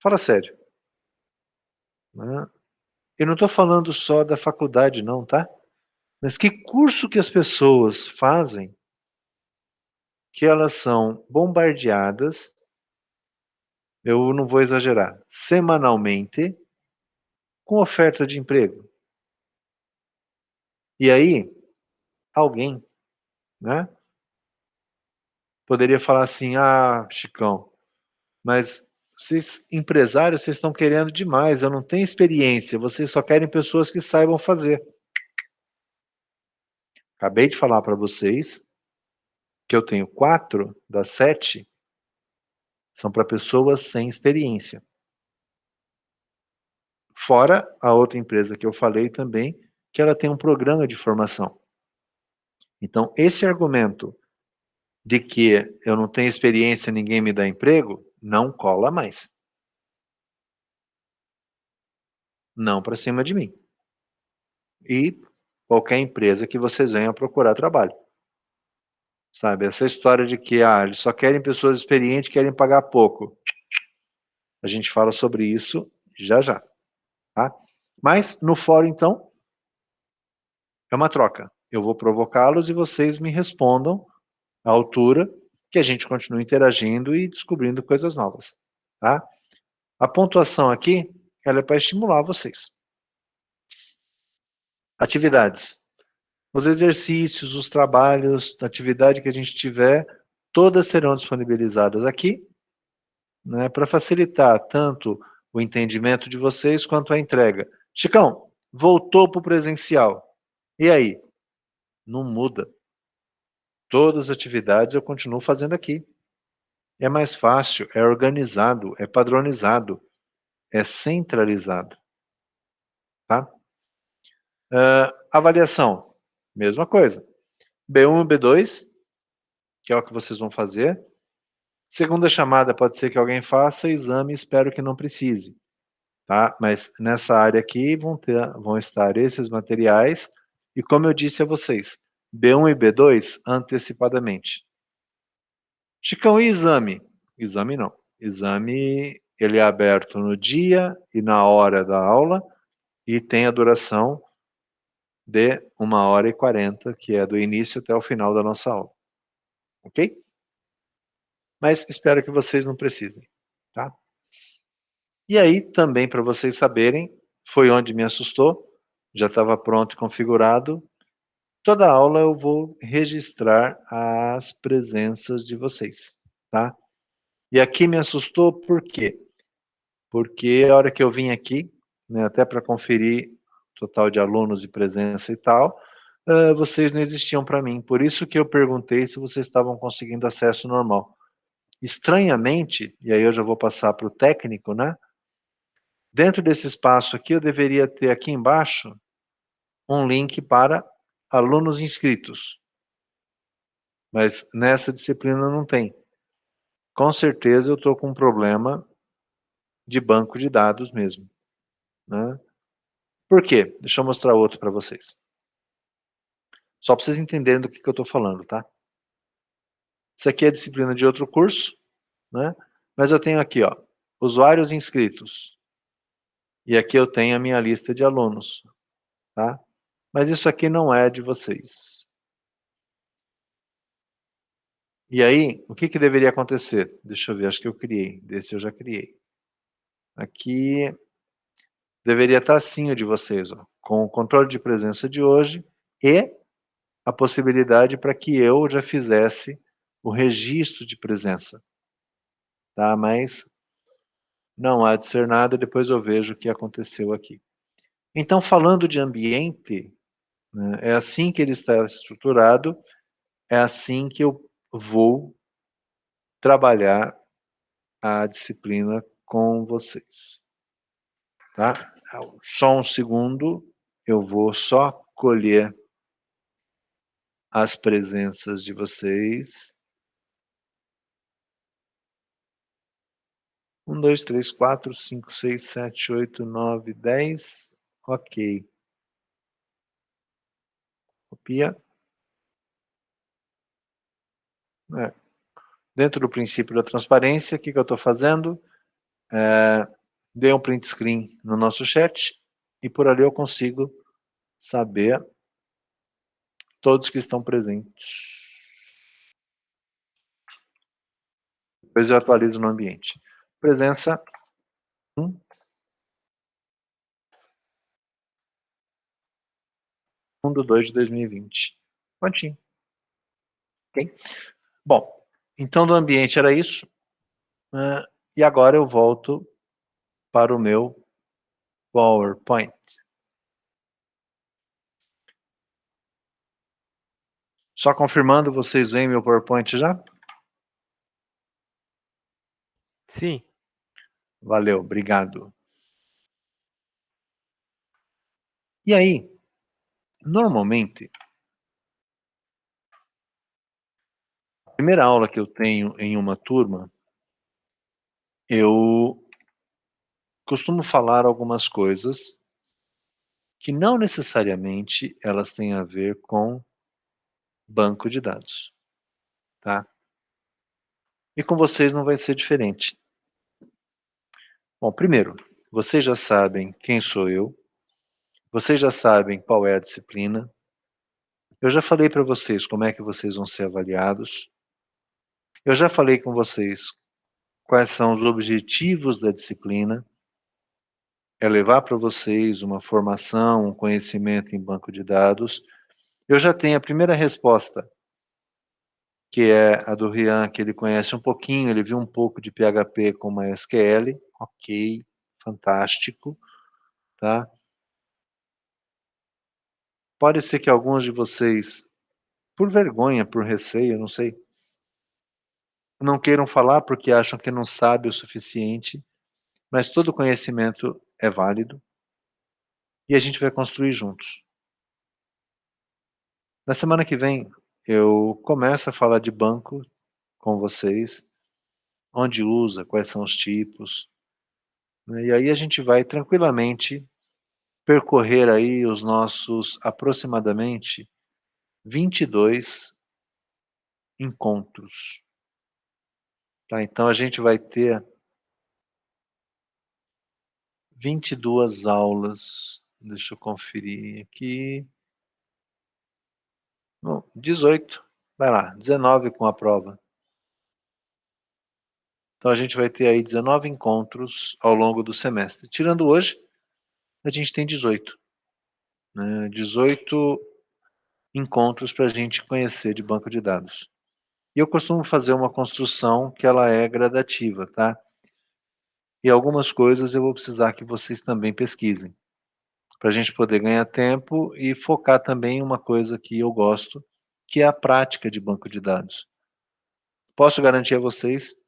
Fala sério. Né? Eu não estou falando só da faculdade, não, tá? Mas que curso que as pessoas fazem que elas são bombardeadas, eu não vou exagerar, semanalmente, com oferta de emprego. E aí, alguém, né, poderia falar assim, ah, Chicão, mas vocês, empresários, vocês estão querendo demais, eu não tenho experiência, vocês só querem pessoas que saibam fazer. Acabei de falar para vocês que eu tenho 4 das 7 são para pessoas sem experiência. Fora a outra empresa que eu falei também, que ela tem um programa de formação. Então, esse argumento de que eu não tenho experiência, ninguém me dá emprego, não cola mais. Não para cima de mim. E qualquer empresa que vocês venham procurar trabalho. Sabe, essa história de que eles só querem pessoas experientes, querem pagar pouco. A gente fala sobre isso já já, tá? Mas no fórum, então, é uma troca. Eu vou provocá-los e vocês me respondam à altura que a gente continue interagindo e descobrindo coisas novas, tá? A pontuação aqui, ela é para estimular vocês. Atividades. Os exercícios, os trabalhos, a atividade que a gente tiver, todas serão disponibilizadas aqui, né, para facilitar tanto o entendimento de vocês quanto a entrega. Chicão, voltou para o presencial. E aí? Não muda. Todas as atividades eu continuo fazendo aqui. É mais fácil, é organizado, é padronizado, é centralizado. Tá? Avaliação, mesma coisa. B1 e B2, que é o que vocês vão fazer. Segunda chamada pode ser que alguém faça, exame espero que não precise. Tá? Mas nessa área aqui vão estar esses materiais, e como eu disse a vocês, B1 e B2 antecipadamente. Chicão, e exame? Exame não. Exame, ele é aberto no dia e na hora da aula, e tem a duração de 1h40, que é do início até o final da nossa aula. Ok? Mas espero que vocês não precisem, tá? E aí, também para vocês saberem, foi onde me assustou, já estava pronto e configurado. Toda aula eu vou registrar as presenças de vocês, tá? E aqui me assustou por quê? Porque a hora que eu vim aqui, né, até para conferir o total de alunos e presença e tal, vocês não existiam para mim. Por isso que eu perguntei se vocês estavam conseguindo acesso normal. Estranhamente, e aí eu já vou passar para o técnico, né? Dentro desse espaço aqui, eu deveria ter aqui embaixo um link para alunos inscritos. Mas nessa disciplina não tem. Com certeza eu estou com um problema de banco de dados mesmo, né? Por quê? Deixa eu mostrar outro para vocês. Só para vocês entenderem do que eu estou falando, tá? Isso aqui é a disciplina de outro curso, né? Mas eu tenho aqui, ó, usuários inscritos. E aqui eu tenho a minha lista de alunos, tá? Mas isso aqui não é de vocês. E aí, o que deveria acontecer? Deixa eu ver, acho que eu criei. Desse eu já criei. Aqui deveria estar assim o de vocês, ó, com o controle de presença de hoje e a possibilidade para que eu já fizesse o registro de presença. Tá? Mas não há de ser nada, depois eu vejo o que aconteceu aqui. Então, falando de ambiente, né, é assim que ele está estruturado, é assim que eu vou trabalhar a disciplina com vocês. Tá? Só um segundo, eu vou só colher as presenças de vocês. 1, 2, 3, 4, 5, 6, 7, 8, 9, 10. Ok. Copia. Dentro do princípio da transparência, o que eu estou fazendo? Dei um print screen no nosso chat e por ali eu consigo saber todos que estão presentes. Depois eu atualizo no ambiente. Presença 1. 2 de 2020. Prontinho. Ok? Bom, então do ambiente era isso. E agora eu volto para o meu PowerPoint. Só confirmando, vocês veem meu PowerPoint já? Sim. Valeu, obrigado. E aí, normalmente, a primeira aula que eu tenho em uma turma, eu costumo falar algumas coisas que não necessariamente elas têm a ver com banco de dados, tá? E com vocês não vai ser diferente. Bom, primeiro, vocês já sabem quem sou eu, vocês já sabem qual é a disciplina, eu já falei para vocês como é que vocês vão ser avaliados, eu já falei com vocês quais são os objetivos da disciplina, é levar para vocês uma formação, um conhecimento em banco de dados. Eu já tenho a primeira resposta, que é a do Rian, que ele conhece um pouquinho, ele viu um pouco de PHP com MySQL, ok, fantástico, tá? Pode ser que alguns de vocês, por vergonha, por receio, não sei, não queiram falar porque acham que não sabe o suficiente, mas todo conhecimento é válido e a gente vai construir juntos. Na semana que vem, eu começo a falar de banco com vocês, onde usa, quais são os tipos, né? E aí a gente vai tranquilamente percorrer aí os nossos aproximadamente 22 encontros, tá? Então a gente vai ter 22 aulas, deixa eu conferir aqui, não, 18, vai lá, 19 com a prova. Então a gente vai ter aí 19 encontros ao longo do semestre. Tirando hoje, a gente tem 18, né? 18 encontros para a gente conhecer de banco de dados. E eu costumo fazer uma construção que ela é gradativa, tá? E algumas coisas eu vou precisar que vocês também pesquisem, para a gente poder ganhar tempo e focar também em uma coisa que eu gosto, que é a prática de banco de dados. Posso garantir a vocês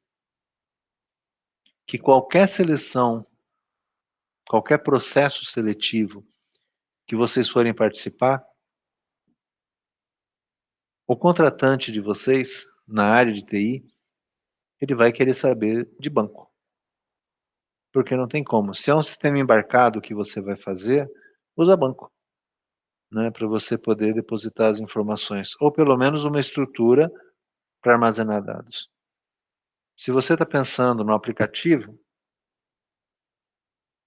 que qualquer seleção, qualquer processo seletivo que vocês forem participar, o contratante de vocês, na área de TI, ele vai querer saber de banco. Porque não tem como. Se é um sistema embarcado que você vai fazer, usa banco, né, para você poder depositar as informações. Ou pelo menos uma estrutura para armazenar dados. Se você está pensando no aplicativo,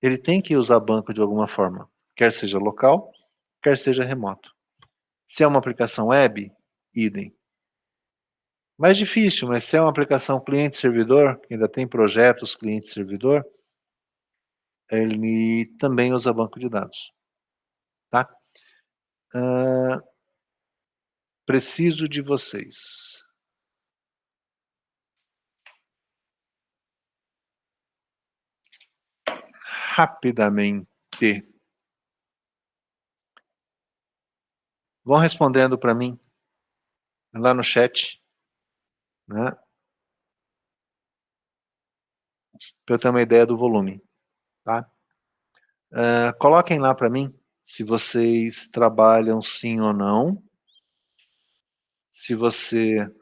ele tem que usar banco de alguma forma, quer seja local, quer seja remoto. Se é uma aplicação web, idem. Mais difícil, mas se é uma aplicação cliente-servidor, que ainda tem projetos cliente-servidor, ele também usa banco de dados, tá? Preciso de vocês. Rapidamente. Vão respondendo para mim lá no chat, né? Para eu ter uma ideia do volume, tá? Coloquem lá para mim se vocês trabalham sim ou não. Se você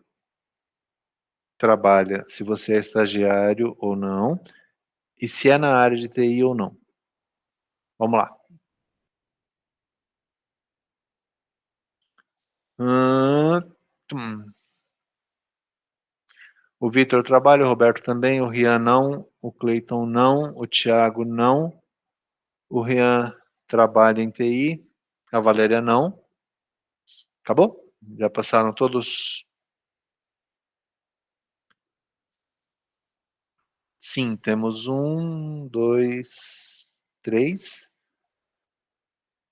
trabalha, se você é estagiário ou não. E se é na área de TI ou não. Vamos lá. O Vitor trabalha, o Roberto também, o Rian não, o Cleiton não, o Thiago não, o Rian trabalha em TI, a Valéria não. Acabou? Já passaram todos? Sim, temos 1, 2, 3,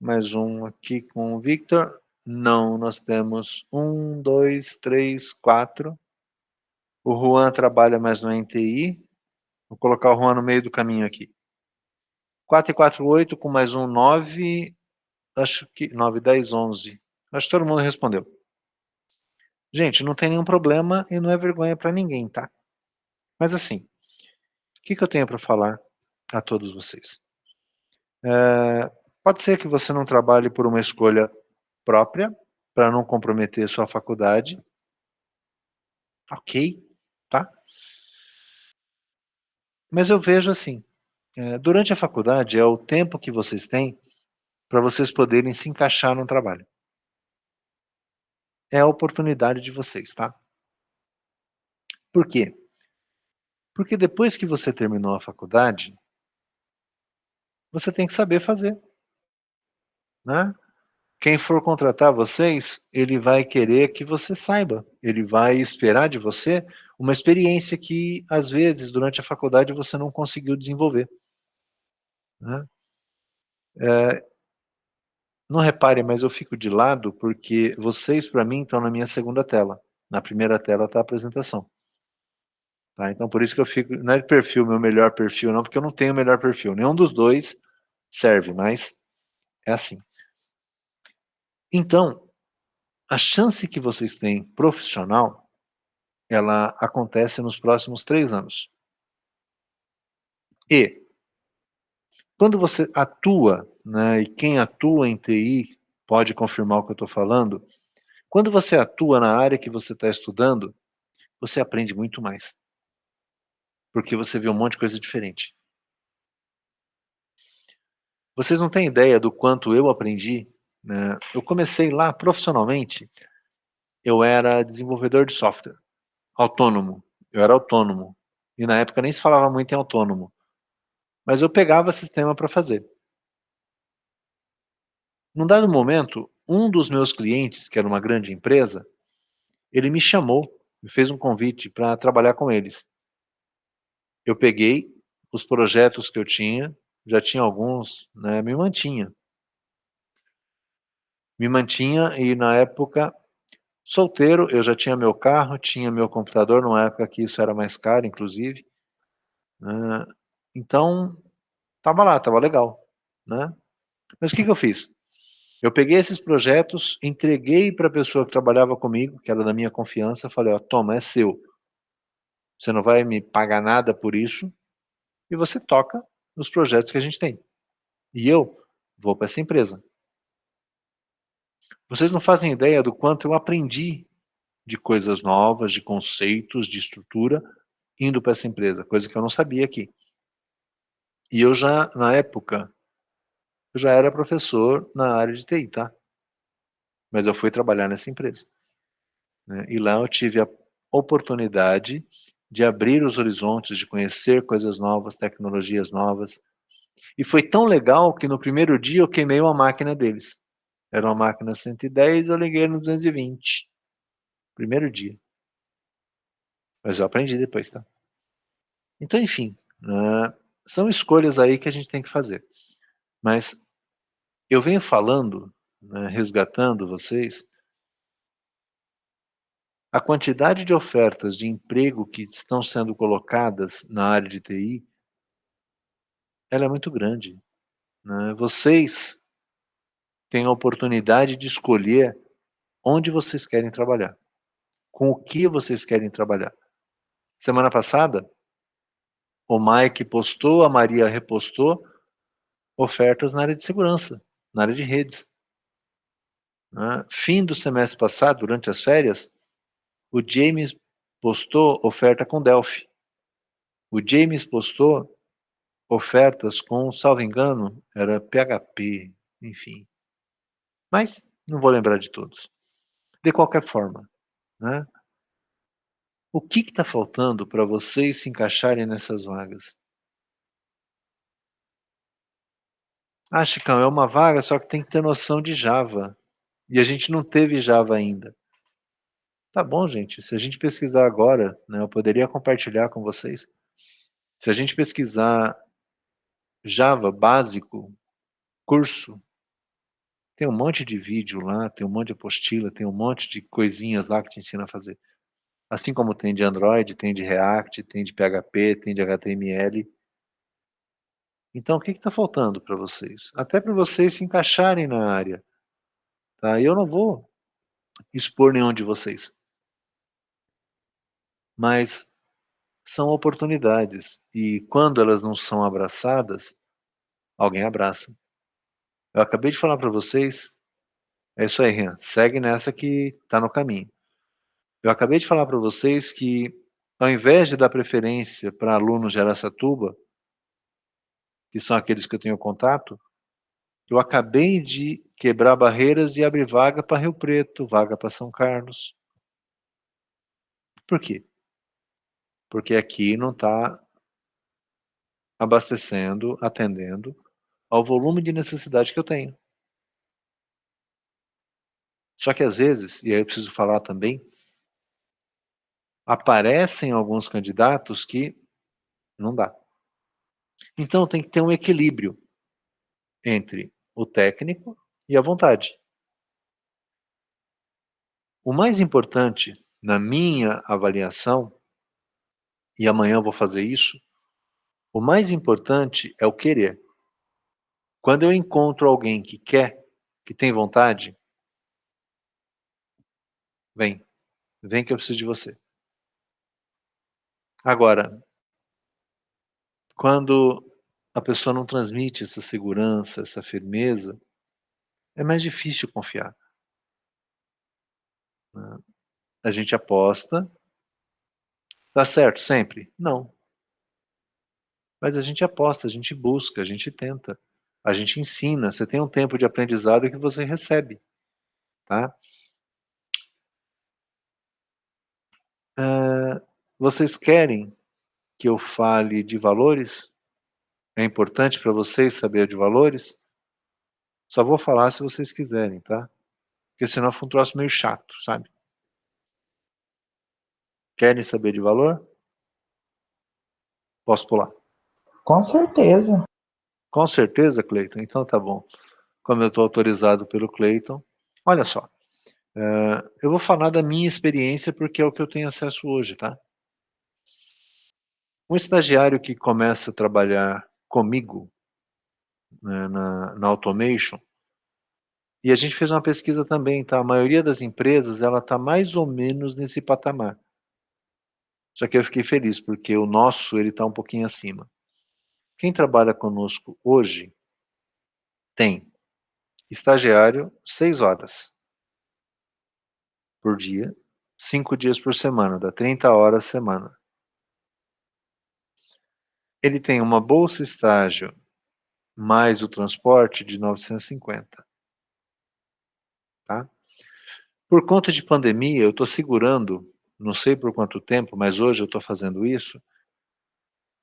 Mais um aqui com o Victor. Não, nós temos 1, 2, 3, 4. O Juan trabalha mais no NTI. Vou colocar o Juan no meio do caminho aqui. 4 e 4, 8, com mais um 9. Acho que 9, 10, 11. Acho que todo mundo respondeu. Gente, não tem nenhum problema e não é vergonha para ninguém, tá? Mas assim, o que eu tenho para falar a todos vocês? Pode ser que você não trabalhe por uma escolha própria, para não comprometer sua faculdade. Ok, tá? Mas eu vejo assim, durante a faculdade é o tempo que vocês têm para vocês poderem se encaixar no trabalho. É a oportunidade de vocês, tá? Por quê? Porque depois que você terminou a faculdade, você tem que saber fazer, né? Quem for contratar vocês, ele vai querer que você saiba. Ele vai esperar de você uma experiência que, às vezes, durante a faculdade você não conseguiu desenvolver, né? Não repare, mas eu fico de lado porque vocês, para mim, estão na minha segunda tela. Na primeira tela está a apresentação. Tá? Então, por isso que eu fico... Não é de perfil, meu melhor perfil, não, porque eu não tenho o melhor perfil. Nenhum dos dois serve, mas é assim. Então, a chance que vocês têm profissional, ela acontece nos próximos 3 anos. E, quando você atua, né, e quem atua em TI pode confirmar o que eu estou falando, quando você atua na área que você está estudando, você aprende muito mais. Porque você vê um monte de coisa diferente. Vocês não têm ideia do quanto eu aprendi, né? Eu comecei lá profissionalmente, eu era desenvolvedor de software, autônomo. Eu era autônomo. E na época nem se falava muito em autônomo. Mas eu pegava sistema para fazer. Num dado momento, um dos meus clientes, que era uma grande empresa, ele me chamou, me fez um convite para trabalhar com eles. Eu peguei os projetos que eu tinha, já tinha alguns, né, me mantinha. Me mantinha e na época, solteiro, eu já tinha meu carro, tinha meu computador, numa época que isso era mais caro, inclusive, né? Então, estava lá, estava legal, né? Mas o que eu fiz? Eu peguei esses projetos, entreguei para a pessoa que trabalhava comigo, que era da minha confiança, falei, ó, toma, é seu. Você não vai me pagar nada por isso, e você toca nos projetos que a gente tem. E eu vou para essa empresa. Vocês não fazem ideia do quanto eu aprendi de coisas novas, de conceitos, de estrutura, indo para essa empresa, coisa que eu não sabia aqui. E eu já, na época, eu já era professor na área de TI, tá? Mas eu fui trabalhar nessa empresa, né? E lá eu tive a oportunidade de abrir os horizontes, de conhecer coisas novas, tecnologias novas. E foi tão legal que no primeiro dia eu queimei uma máquina deles. Era uma máquina 110, eu liguei no 220. Primeiro dia. Mas eu aprendi depois, tá? Então, enfim, são escolhas aí que a gente tem que fazer. Mas eu venho falando, né, resgatando vocês, a quantidade de ofertas de emprego que estão sendo colocadas na área de TI, ela é muito grande, né? Vocês têm a oportunidade de escolher onde vocês querem trabalhar, com o que vocês querem trabalhar. Semana passada, o Mike postou, a Maria repostou ofertas na área de segurança, na área de redes, né? Fim do semestre passado, durante as férias, o James postou oferta com Delphi. O James postou ofertas com, salvo engano, era PHP, enfim. Mas não vou lembrar de todos. De qualquer forma, né? O que está faltando para vocês se encaixarem nessas vagas? Ah, Chicão, é uma vaga, só que tem que ter noção de Java. E a gente não teve Java ainda. Tá bom, gente. Se a gente pesquisar agora, né, eu poderia compartilhar com vocês. Se a gente pesquisar Java básico, curso, Tem um monte de vídeo lá, tem um monte de apostila, tem um monte de coisinhas lá que te ensina a fazer. Assim como tem de Android, tem de React, tem de PHP, tem de HTML. Então, o que está faltando para vocês? Até para vocês se encaixarem na área. Tá? Eu não vou expor nenhum de vocês. Mas são oportunidades. E quando elas não são abraçadas, alguém abraça. Eu acabei de falar para vocês. É isso aí, Rian. Segue nessa que está no caminho. Eu acabei de falar para vocês que, ao invés de dar preferência para alunos de Araçatuba, que são aqueles que eu tenho contato, eu acabei de quebrar barreiras e abrir vaga para Rio Preto, vaga para São Carlos. Por quê? Porque aqui não está abastecendo, atendendo ao volume de necessidade que eu tenho. Só que às vezes, e aí eu preciso falar também, aparecem alguns candidatos que não dá. Então tem que ter um equilíbrio entre o técnico e a vontade. O mais importante, na minha avaliação, e amanhã eu vou fazer isso, o mais importante é o querer. Quando eu encontro alguém que quer, que tem vontade, vem, vem que eu preciso de você. Agora, quando a pessoa não transmite essa segurança, essa firmeza, é mais difícil confiar. Né? A gente aposta, dá certo sempre? Não. Mas a gente aposta, a gente busca, a gente tenta, a gente ensina. Você tem um tempo de aprendizado que você recebe, tá? Vocês querem que eu fale de valores? É importante para vocês saber de valores? Só vou falar se vocês quiserem, tá? Porque senão fica um troço meio chato, sabe? Querem saber de valor? Posso pular? Com certeza. Com certeza, Cleiton. Então tá bom. Como eu estou autorizado pelo Cleiton, olha só. Eu vou falar da minha experiência porque é o que eu tenho acesso hoje, tá? Um estagiário que começa a trabalhar comigo, né, na Automation, e a gente fez uma pesquisa também, tá? A maioria das empresas, ela tá mais ou menos nesse patamar. Só que eu fiquei feliz, porque o nosso, ele tá um pouquinho acima. Quem trabalha conosco hoje tem estagiário 6 horas por dia, 5 dias por semana, dá 30 horas semana. Ele tem uma bolsa estágio mais o transporte de 950, tá? Por conta de pandemia, eu estou segurando, não sei por quanto tempo, mas hoje eu estou fazendo isso,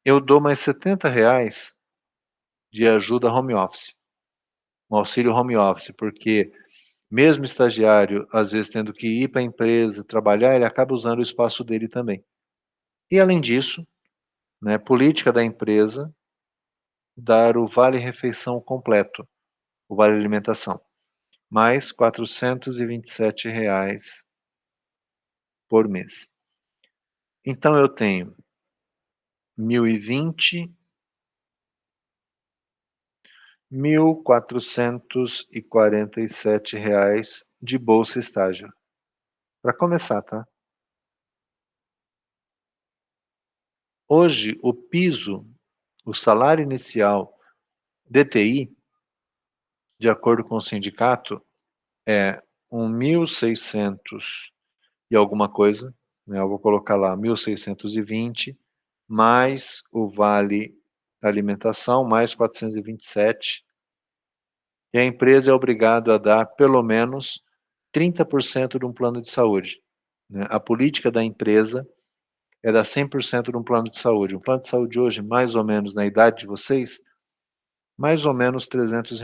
eu dou mais R$ 70 de ajuda home office, um auxílio home office, porque mesmo estagiário, às vezes tendo que ir para a empresa, trabalhar, ele acaba usando o espaço dele também. E além disso, né, política da empresa, dar o vale-refeição completo, o vale-alimentação, mais R$ 427 por mês. Então eu tenho 1.020, R$ 1.447 de bolsa estágio. Para começar, tá? Hoje, o piso, o salário inicial DTI, de acordo com o sindicato, é 1.600 e alguma coisa, né? Eu vou colocar lá 1.620, mais o vale alimentação, mais 427, e a empresa é obrigada a dar pelo menos 30% de um plano de saúde. Né? A política da empresa é dar 100% de um plano de saúde. Um plano de saúde hoje, mais ou menos, na idade de vocês, mais ou menos R$ 300.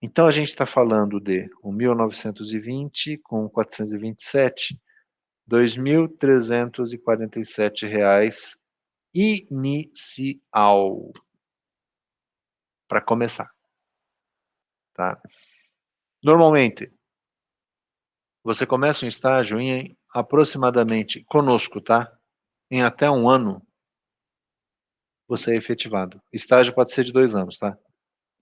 Então a gente está falando de 1.920 com 427, R$ 2.347 inicial para começar, tá? Normalmente, você começa um estágio em aproximadamente, conosco, tá? Em até 1 ano, você é efetivado. Estágio pode ser de 2 anos, tá?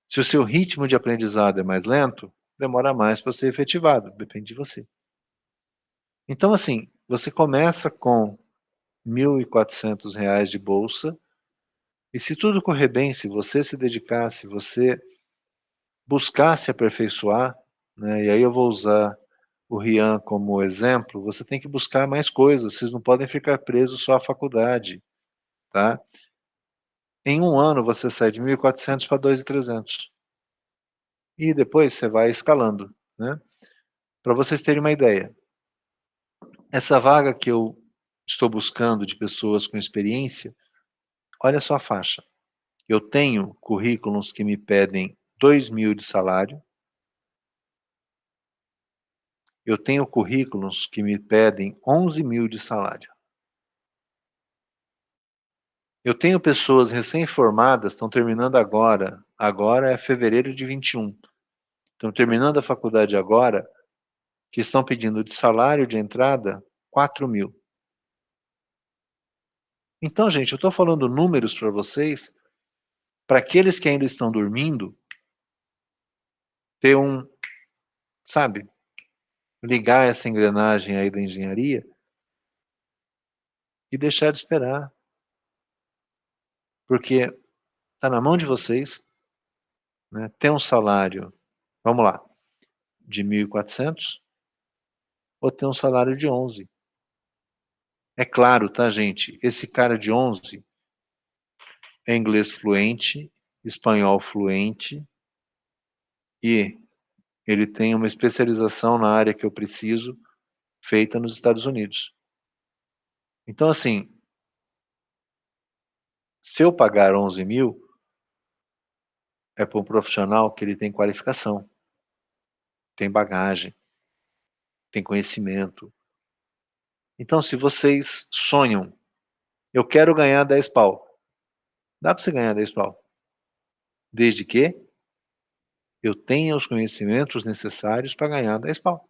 Se o seu ritmo de aprendizado é mais lento, demora mais para ser efetivado, depende de você. Então, assim, você começa com R$ 1.400 de bolsa, e se tudo correr bem, se você se dedicar, se você buscar se aperfeiçoar, né, e aí eu vou usar o Rian como exemplo, você tem que buscar mais coisas, vocês não podem ficar presos só à faculdade, tá? Em 1 ano você sai de 1.400 para 2.300. E depois você vai escalando, né? Para vocês terem uma ideia, essa vaga que eu estou buscando de pessoas com experiência, olha só a faixa. Eu tenho currículos que me pedem 2.000 de salário. Eu tenho currículos que me pedem 11.000 de salário. Eu tenho pessoas recém-formadas, estão terminando agora. Agora é fevereiro de 21. Estão terminando a faculdade agora, que estão pedindo de salário de entrada 4.000. Então, gente, eu estou falando números para vocês, para aqueles que ainda estão dormindo, ter sabe, ligar essa engrenagem aí da engenharia e deixar de esperar. Porque está na mão de vocês, né, ter um salário, vamos lá, de 1.400 ou ter um salário de 11. É claro, tá, gente? Esse cara de 11 é inglês fluente, espanhol fluente e ele tem uma especialização na área que eu preciso, feita nos Estados Unidos. Então, assim, se eu pagar 11.000, é para um profissional que ele tem qualificação, tem bagagem, tem conhecimento. Então, se vocês sonham, eu quero ganhar 10 pau, dá para você ganhar 10 pau, desde que eu tenha os conhecimentos necessários para ganhar 10 pau.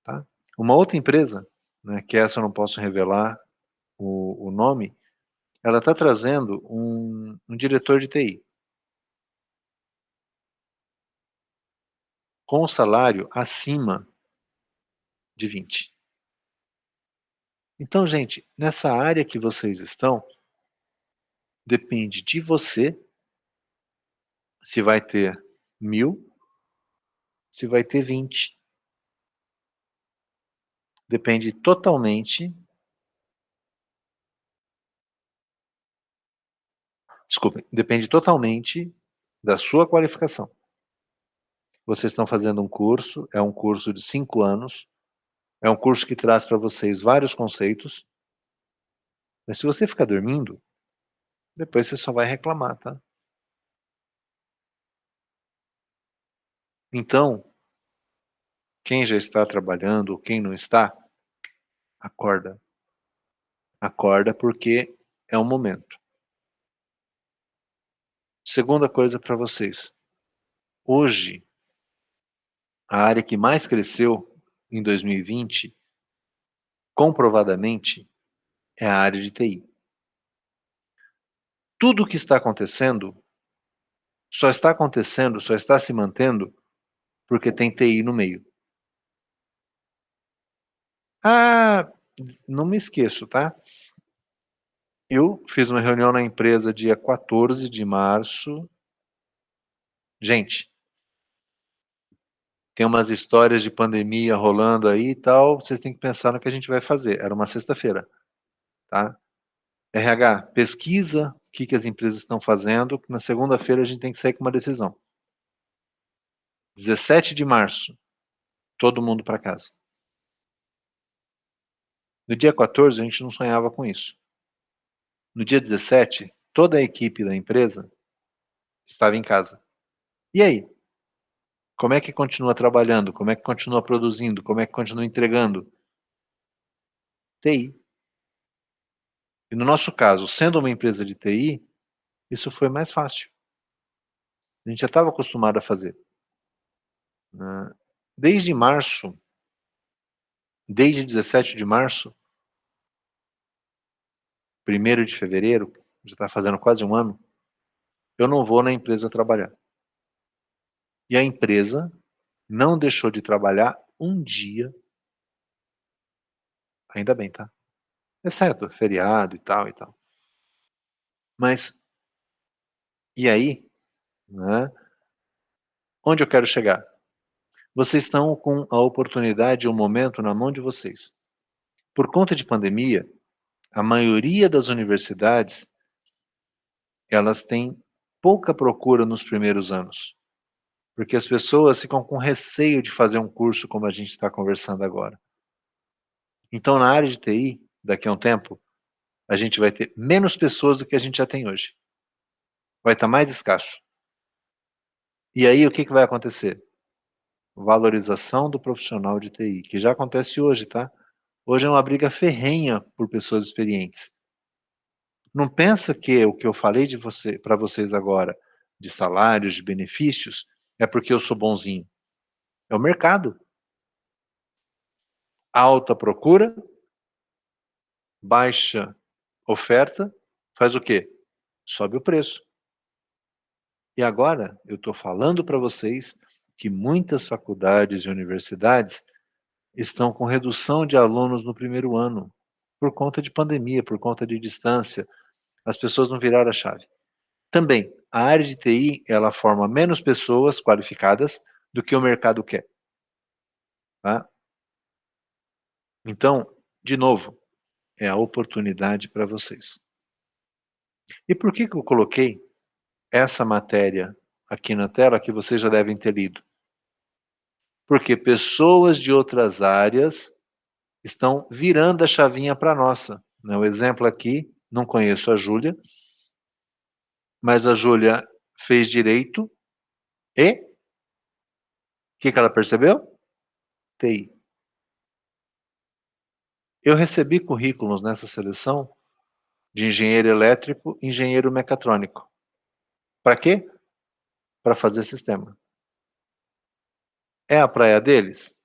Tá? Uma outra empresa, né, que essa eu não posso revelar o nome, ela está trazendo um diretor de TI com um salário acima de 20. Então, gente, nessa área que vocês estão, depende de você se vai ter 1.000, se vai ter 20. Depende totalmente, desculpem, depende totalmente da sua qualificação. Vocês estão fazendo um curso, é um curso de 5 anos, é um curso que traz para vocês vários conceitos, mas se você ficar dormindo, depois você só vai reclamar, tá? Então, quem já está trabalhando ou quem não está, acorda. Acorda porque é um momento. Segunda coisa para vocês. Hoje, a área que mais cresceu em 2020, comprovadamente, é a área de TI. Tudo o que está acontecendo só está acontecendo, só está se mantendo porque tem TI no meio. Ah, não me esqueço, tá? Eu fiz uma reunião na empresa dia 14 de março. Gente, tem umas histórias de pandemia rolando aí e tal, vocês têm que pensar no que a gente vai fazer. Era uma sexta-feira, tá? RH, pesquisa o que as empresas estão fazendo, na segunda-feira a gente tem que sair com uma decisão. 17 de março, todo mundo para casa. No dia 14, a gente não sonhava com isso. No dia 17, toda a equipe da empresa estava em casa. E aí? Como é que continua trabalhando? Como é que continua produzindo? Como é que continua entregando? TI. E no nosso caso, sendo uma empresa de TI, isso foi mais fácil. A gente já estava acostumado a fazer. Desde março, desde 17 de março, 1º de fevereiro, já está fazendo quase um ano, eu não vou na empresa trabalhar. E a empresa não deixou de trabalhar um dia, ainda bem, tá? Exceto feriado e tal e tal. Mas, e aí, né? Onde eu quero chegar? Vocês estão com a oportunidade, o momento na mão de vocês. Por conta de pandemia, a maioria das universidades, elas têm pouca procura nos primeiros anos. Porque as pessoas ficam com receio de fazer um curso como a gente está conversando agora. Então, na área de TI, daqui a um tempo, a gente vai ter menos pessoas do que a gente já tem hoje. Vai estar mais escasso. E aí, o que vai acontecer? Valorização do profissional de TI, que já acontece hoje, tá? Hoje é uma briga ferrenha por pessoas experientes. Não pensa que o que eu falei para vocês agora, de salários, de benefícios, é porque eu sou bonzinho. É o mercado. Alta procura, baixa oferta, faz o quê? Sobe o preço. E agora eu estou falando para vocês que muitas faculdades e universidades estão com redução de alunos no primeiro ano, por conta de pandemia, por conta de distância. As pessoas não viraram a chave. Também, a área de TI, ela forma menos pessoas qualificadas do que o mercado quer. Tá? Então, de novo, é a oportunidade para vocês. E por que eu coloquei essa matéria aqui na tela que vocês já devem ter lido? Porque pessoas de outras áreas estão virando a chavinha para a nossa. O exemplo aqui, não conheço a Júlia, mas a Júlia fez direito e o que ela percebeu? TI. Eu recebi currículos nessa seleção de engenheiro elétrico e engenheiro mecatrônico. Para quê? Para fazer sistema. É a praia deles?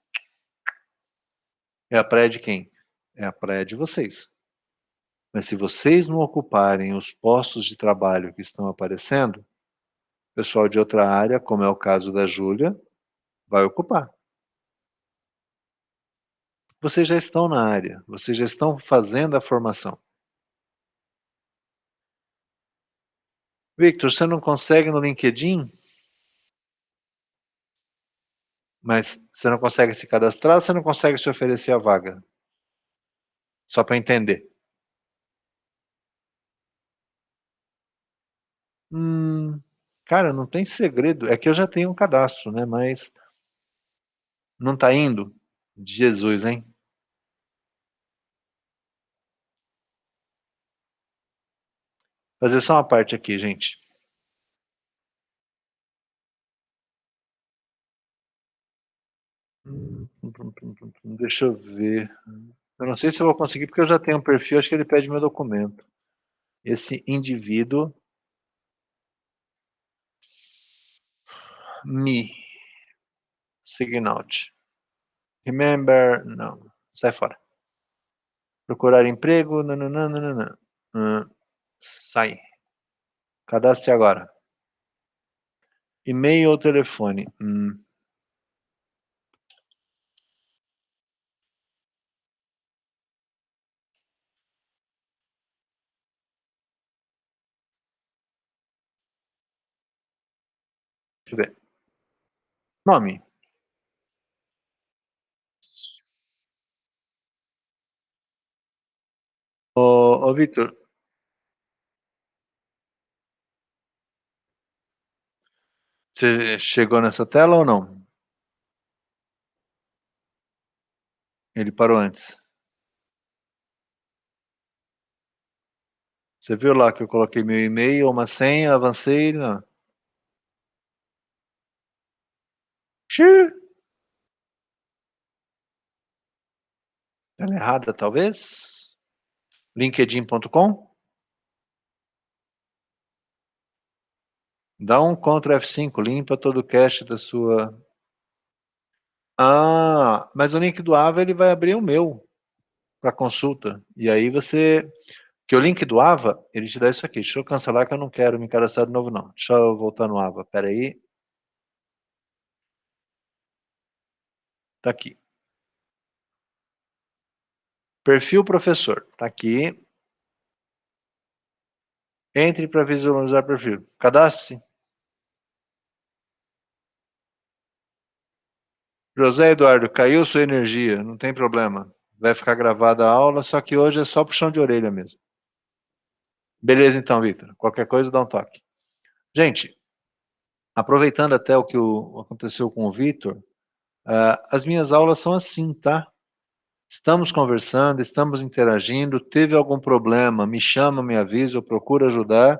É a praia de quem? É a praia de vocês. Mas se vocês não ocuparem os postos de trabalho que estão aparecendo, o pessoal de outra área, como é o caso da Júlia, vai ocupar. Vocês já estão na área, vocês já estão fazendo a formação. Victor, você não consegue no LinkedIn? Mas você não consegue se cadastrar ou você não consegue se oferecer a vaga? Só para entender. Cara, não tem segredo. É que eu já tenho um cadastro, né? Mas não tá indo? Jesus, hein? Fazer só uma parte aqui, gente. Deixa eu ver. Eu não sei se eu vou conseguir, porque eu já tenho um perfil, acho que ele pede meu documento. Esse indivíduo. Me. Signout. Remember. Não. Sai fora. Procurar emprego. Nananana. Sai. Cadastre agora. E-mail ou telefone? Deixa eu ver. Nome. Ô Victor. Você chegou nessa tela ou não? Ele parou antes. Você viu lá que eu coloquei meu e-mail, uma senha, avancei? Não. Xiii. Tela errada, talvez? linkedin.com? Dá um Ctrl F5, limpa todo o cache da sua Ah, mas o link do Ava ele vai abrir o meu para consulta. E aí você... Que o link do Ava, ele te dá isso aqui. Deixa eu cancelar que eu não quero me cadastrar de novo, não. Deixa eu voltar no Ava. Espera aí. Tá aqui. Perfil professor. Tá aqui. Entre para visualizar perfil. Cadastre-se. José Eduardo, caiu sua energia. Não tem problema. Vai ficar gravada a aula, só que hoje é só puxão de orelha mesmo. Beleza então, Victor. Qualquer coisa, dá um toque. Gente, aproveitando até o que aconteceu com o Victor, as minhas aulas são assim, tá? Estamos conversando, estamos interagindo, teve algum problema, me chama, me avisa, eu procuro ajudar.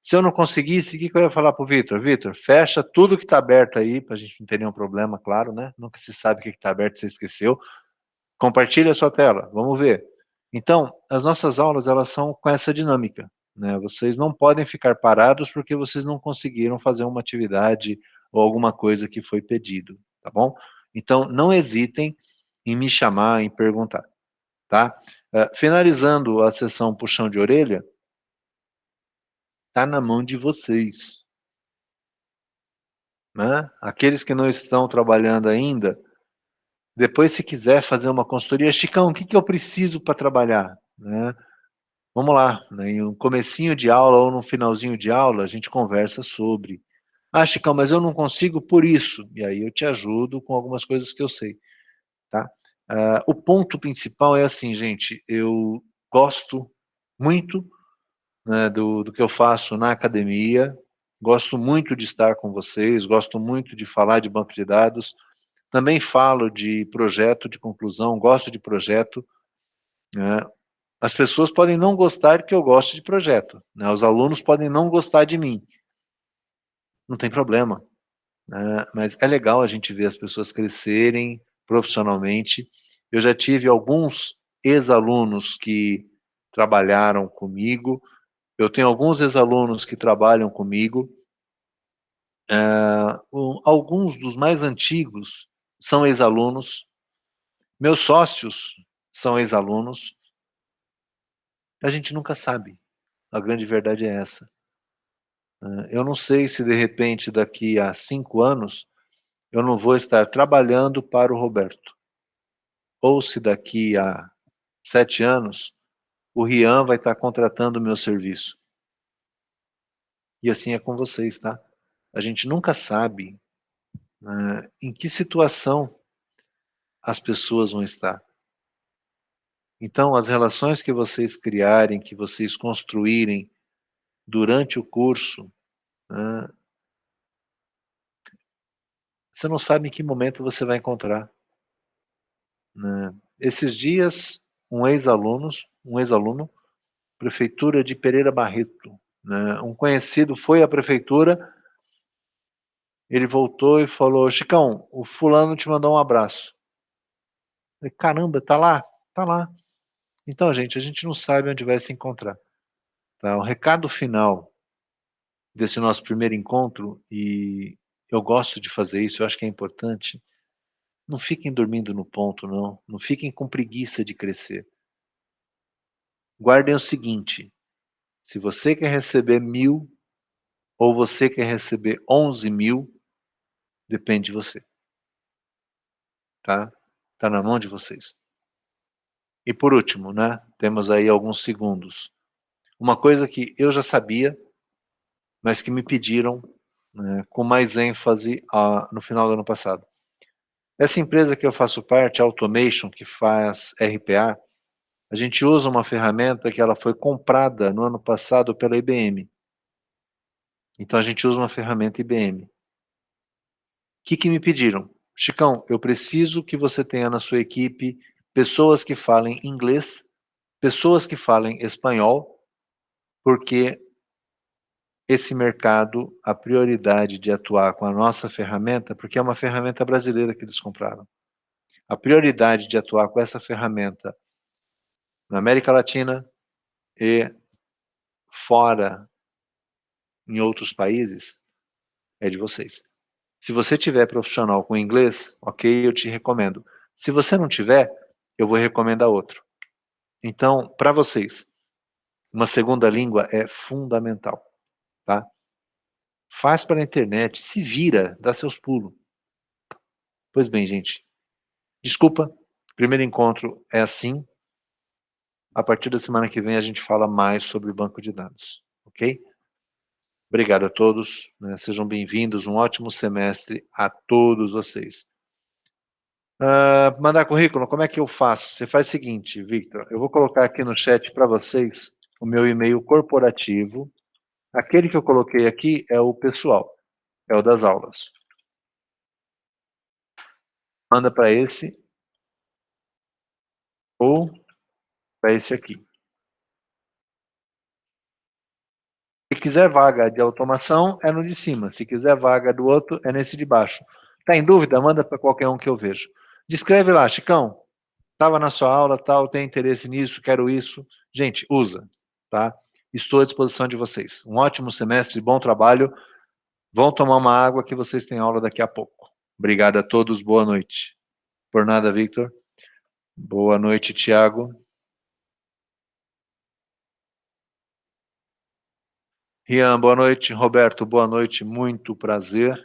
Se eu não conseguisse, o que eu ia falar para o Vitor? Vitor, fecha tudo que está aberto aí, para a gente não ter nenhum problema, claro, né? Nunca se sabe o que está aberto, você esqueceu. Compartilha a sua tela, vamos ver. Então, as nossas aulas, elas são com essa dinâmica, né? Vocês não podem ficar parados porque vocês não conseguiram fazer uma atividade ou alguma coisa que foi pedido, tá bom? Então, não hesitem em me chamar, em perguntar, tá? Finalizando a sessão puxão de orelha, tá na mão de vocês, né? Aqueles que não estão trabalhando ainda, depois se quiser fazer uma consultoria, Chicão, o que que eu preciso para trabalhar, né? Vamos lá, né? Em um comecinho de aula ou no finalzinho de aula, a gente conversa sobre. Ah, Chicão, mas eu não consigo por isso. E aí eu te ajudo com algumas coisas que eu sei, tá? O ponto principal é assim, gente, eu gosto muito, né, do que eu faço na academia, gosto muito de estar com vocês, gosto muito de falar de banco de dados, também falo de projeto de conclusão, gosto de projeto, né? As pessoas podem não gostar que eu goste de projeto, né? Os alunos podem não gostar de mim, não tem problema, né? Mas é legal a gente ver as pessoas crescerem profissionalmente. Eu já tive alguns ex-alunos que trabalharam comigo, eu tenho alguns ex-alunos que trabalham comigo, alguns dos mais antigos são ex-alunos, meus sócios são ex-alunos, a gente nunca sabe, a grande verdade é essa. Eu não sei se de repente daqui a 5 anos eu não vou estar trabalhando para o Roberto, ou se daqui a 7 anos o Rian vai estar contratando o meu serviço. E assim é com vocês, tá? A gente nunca sabe, em que situação as pessoas vão estar. Então, as relações que vocês criarem, que vocês construírem durante o curso, né, você não sabe em que momento você vai encontrar, né? Esses dias, um ex-aluno, prefeitura de Pereira Barreto, né, um conhecido foi à prefeitura, ele voltou e falou: Chicão, o fulano te mandou um abraço. Eu falei, caramba, tá lá? Tá lá. Então, gente, a gente não sabe onde vai se encontrar. Tá? O recado final desse nosso primeiro encontro, e eu gosto de fazer isso, eu acho que é importante, não fiquem dormindo no ponto, não. Não fiquem com preguiça de crescer. Guardem o seguinte, se você quer receber 1.000 ou você quer receber 11.000, depende de você, tá? Tá na mão de vocês. E por último, né, temos aí alguns segundos. Uma coisa que eu já sabia, mas que me pediram, né, com mais ênfase no final do ano passado. Essa empresa que eu faço parte, a Automation, que faz RPA, a gente usa uma ferramenta que ela foi comprada no ano passado pela IBM. Então a gente usa uma ferramenta IBM. O que me pediram? Chicão, eu preciso que você tenha na sua equipe pessoas que falem inglês, pessoas que falem espanhol, porque esse mercado, a prioridade de atuar com a nossa ferramenta, porque é uma ferramenta brasileira que eles compraram, a prioridade de atuar com essa ferramenta na América Latina e fora, em outros países, é de vocês. Se você tiver profissional com inglês, ok, eu te recomendo. Se você não tiver, eu vou recomendar outro. Então, para vocês, uma segunda língua é fundamental, tá? Faz pela internet, se vira, dá seus pulos. Pois bem, gente, desculpa, primeiro encontro é assim. A partir da semana que vem a gente fala mais sobre banco de dados, ok? Obrigado a todos, né? Sejam bem-vindos, um ótimo semestre a todos vocês. Mandar currículo, como é que eu faço? Você faz o seguinte, Victor, eu vou colocar aqui no chat para vocês o meu e-mail corporativo. Aquele que eu coloquei aqui é o pessoal, é o das aulas. Manda para esse ou para esse aqui. Se quiser vaga de automação, é no de cima. Se quiser vaga do outro, é nesse de baixo. Tá em dúvida? Manda para qualquer um que eu vejo. Descreve lá, Chicão. Estava na sua aula, tal, tem interesse nisso, quero isso. Gente, usa, tá? Estou à disposição de vocês. Um ótimo semestre, bom trabalho. Vão tomar uma água que vocês têm aula daqui a pouco. Obrigado a todos, boa noite. Por nada, Victor. Boa noite, Tiago. Rian, boa noite. Roberto, boa noite. Muito prazer.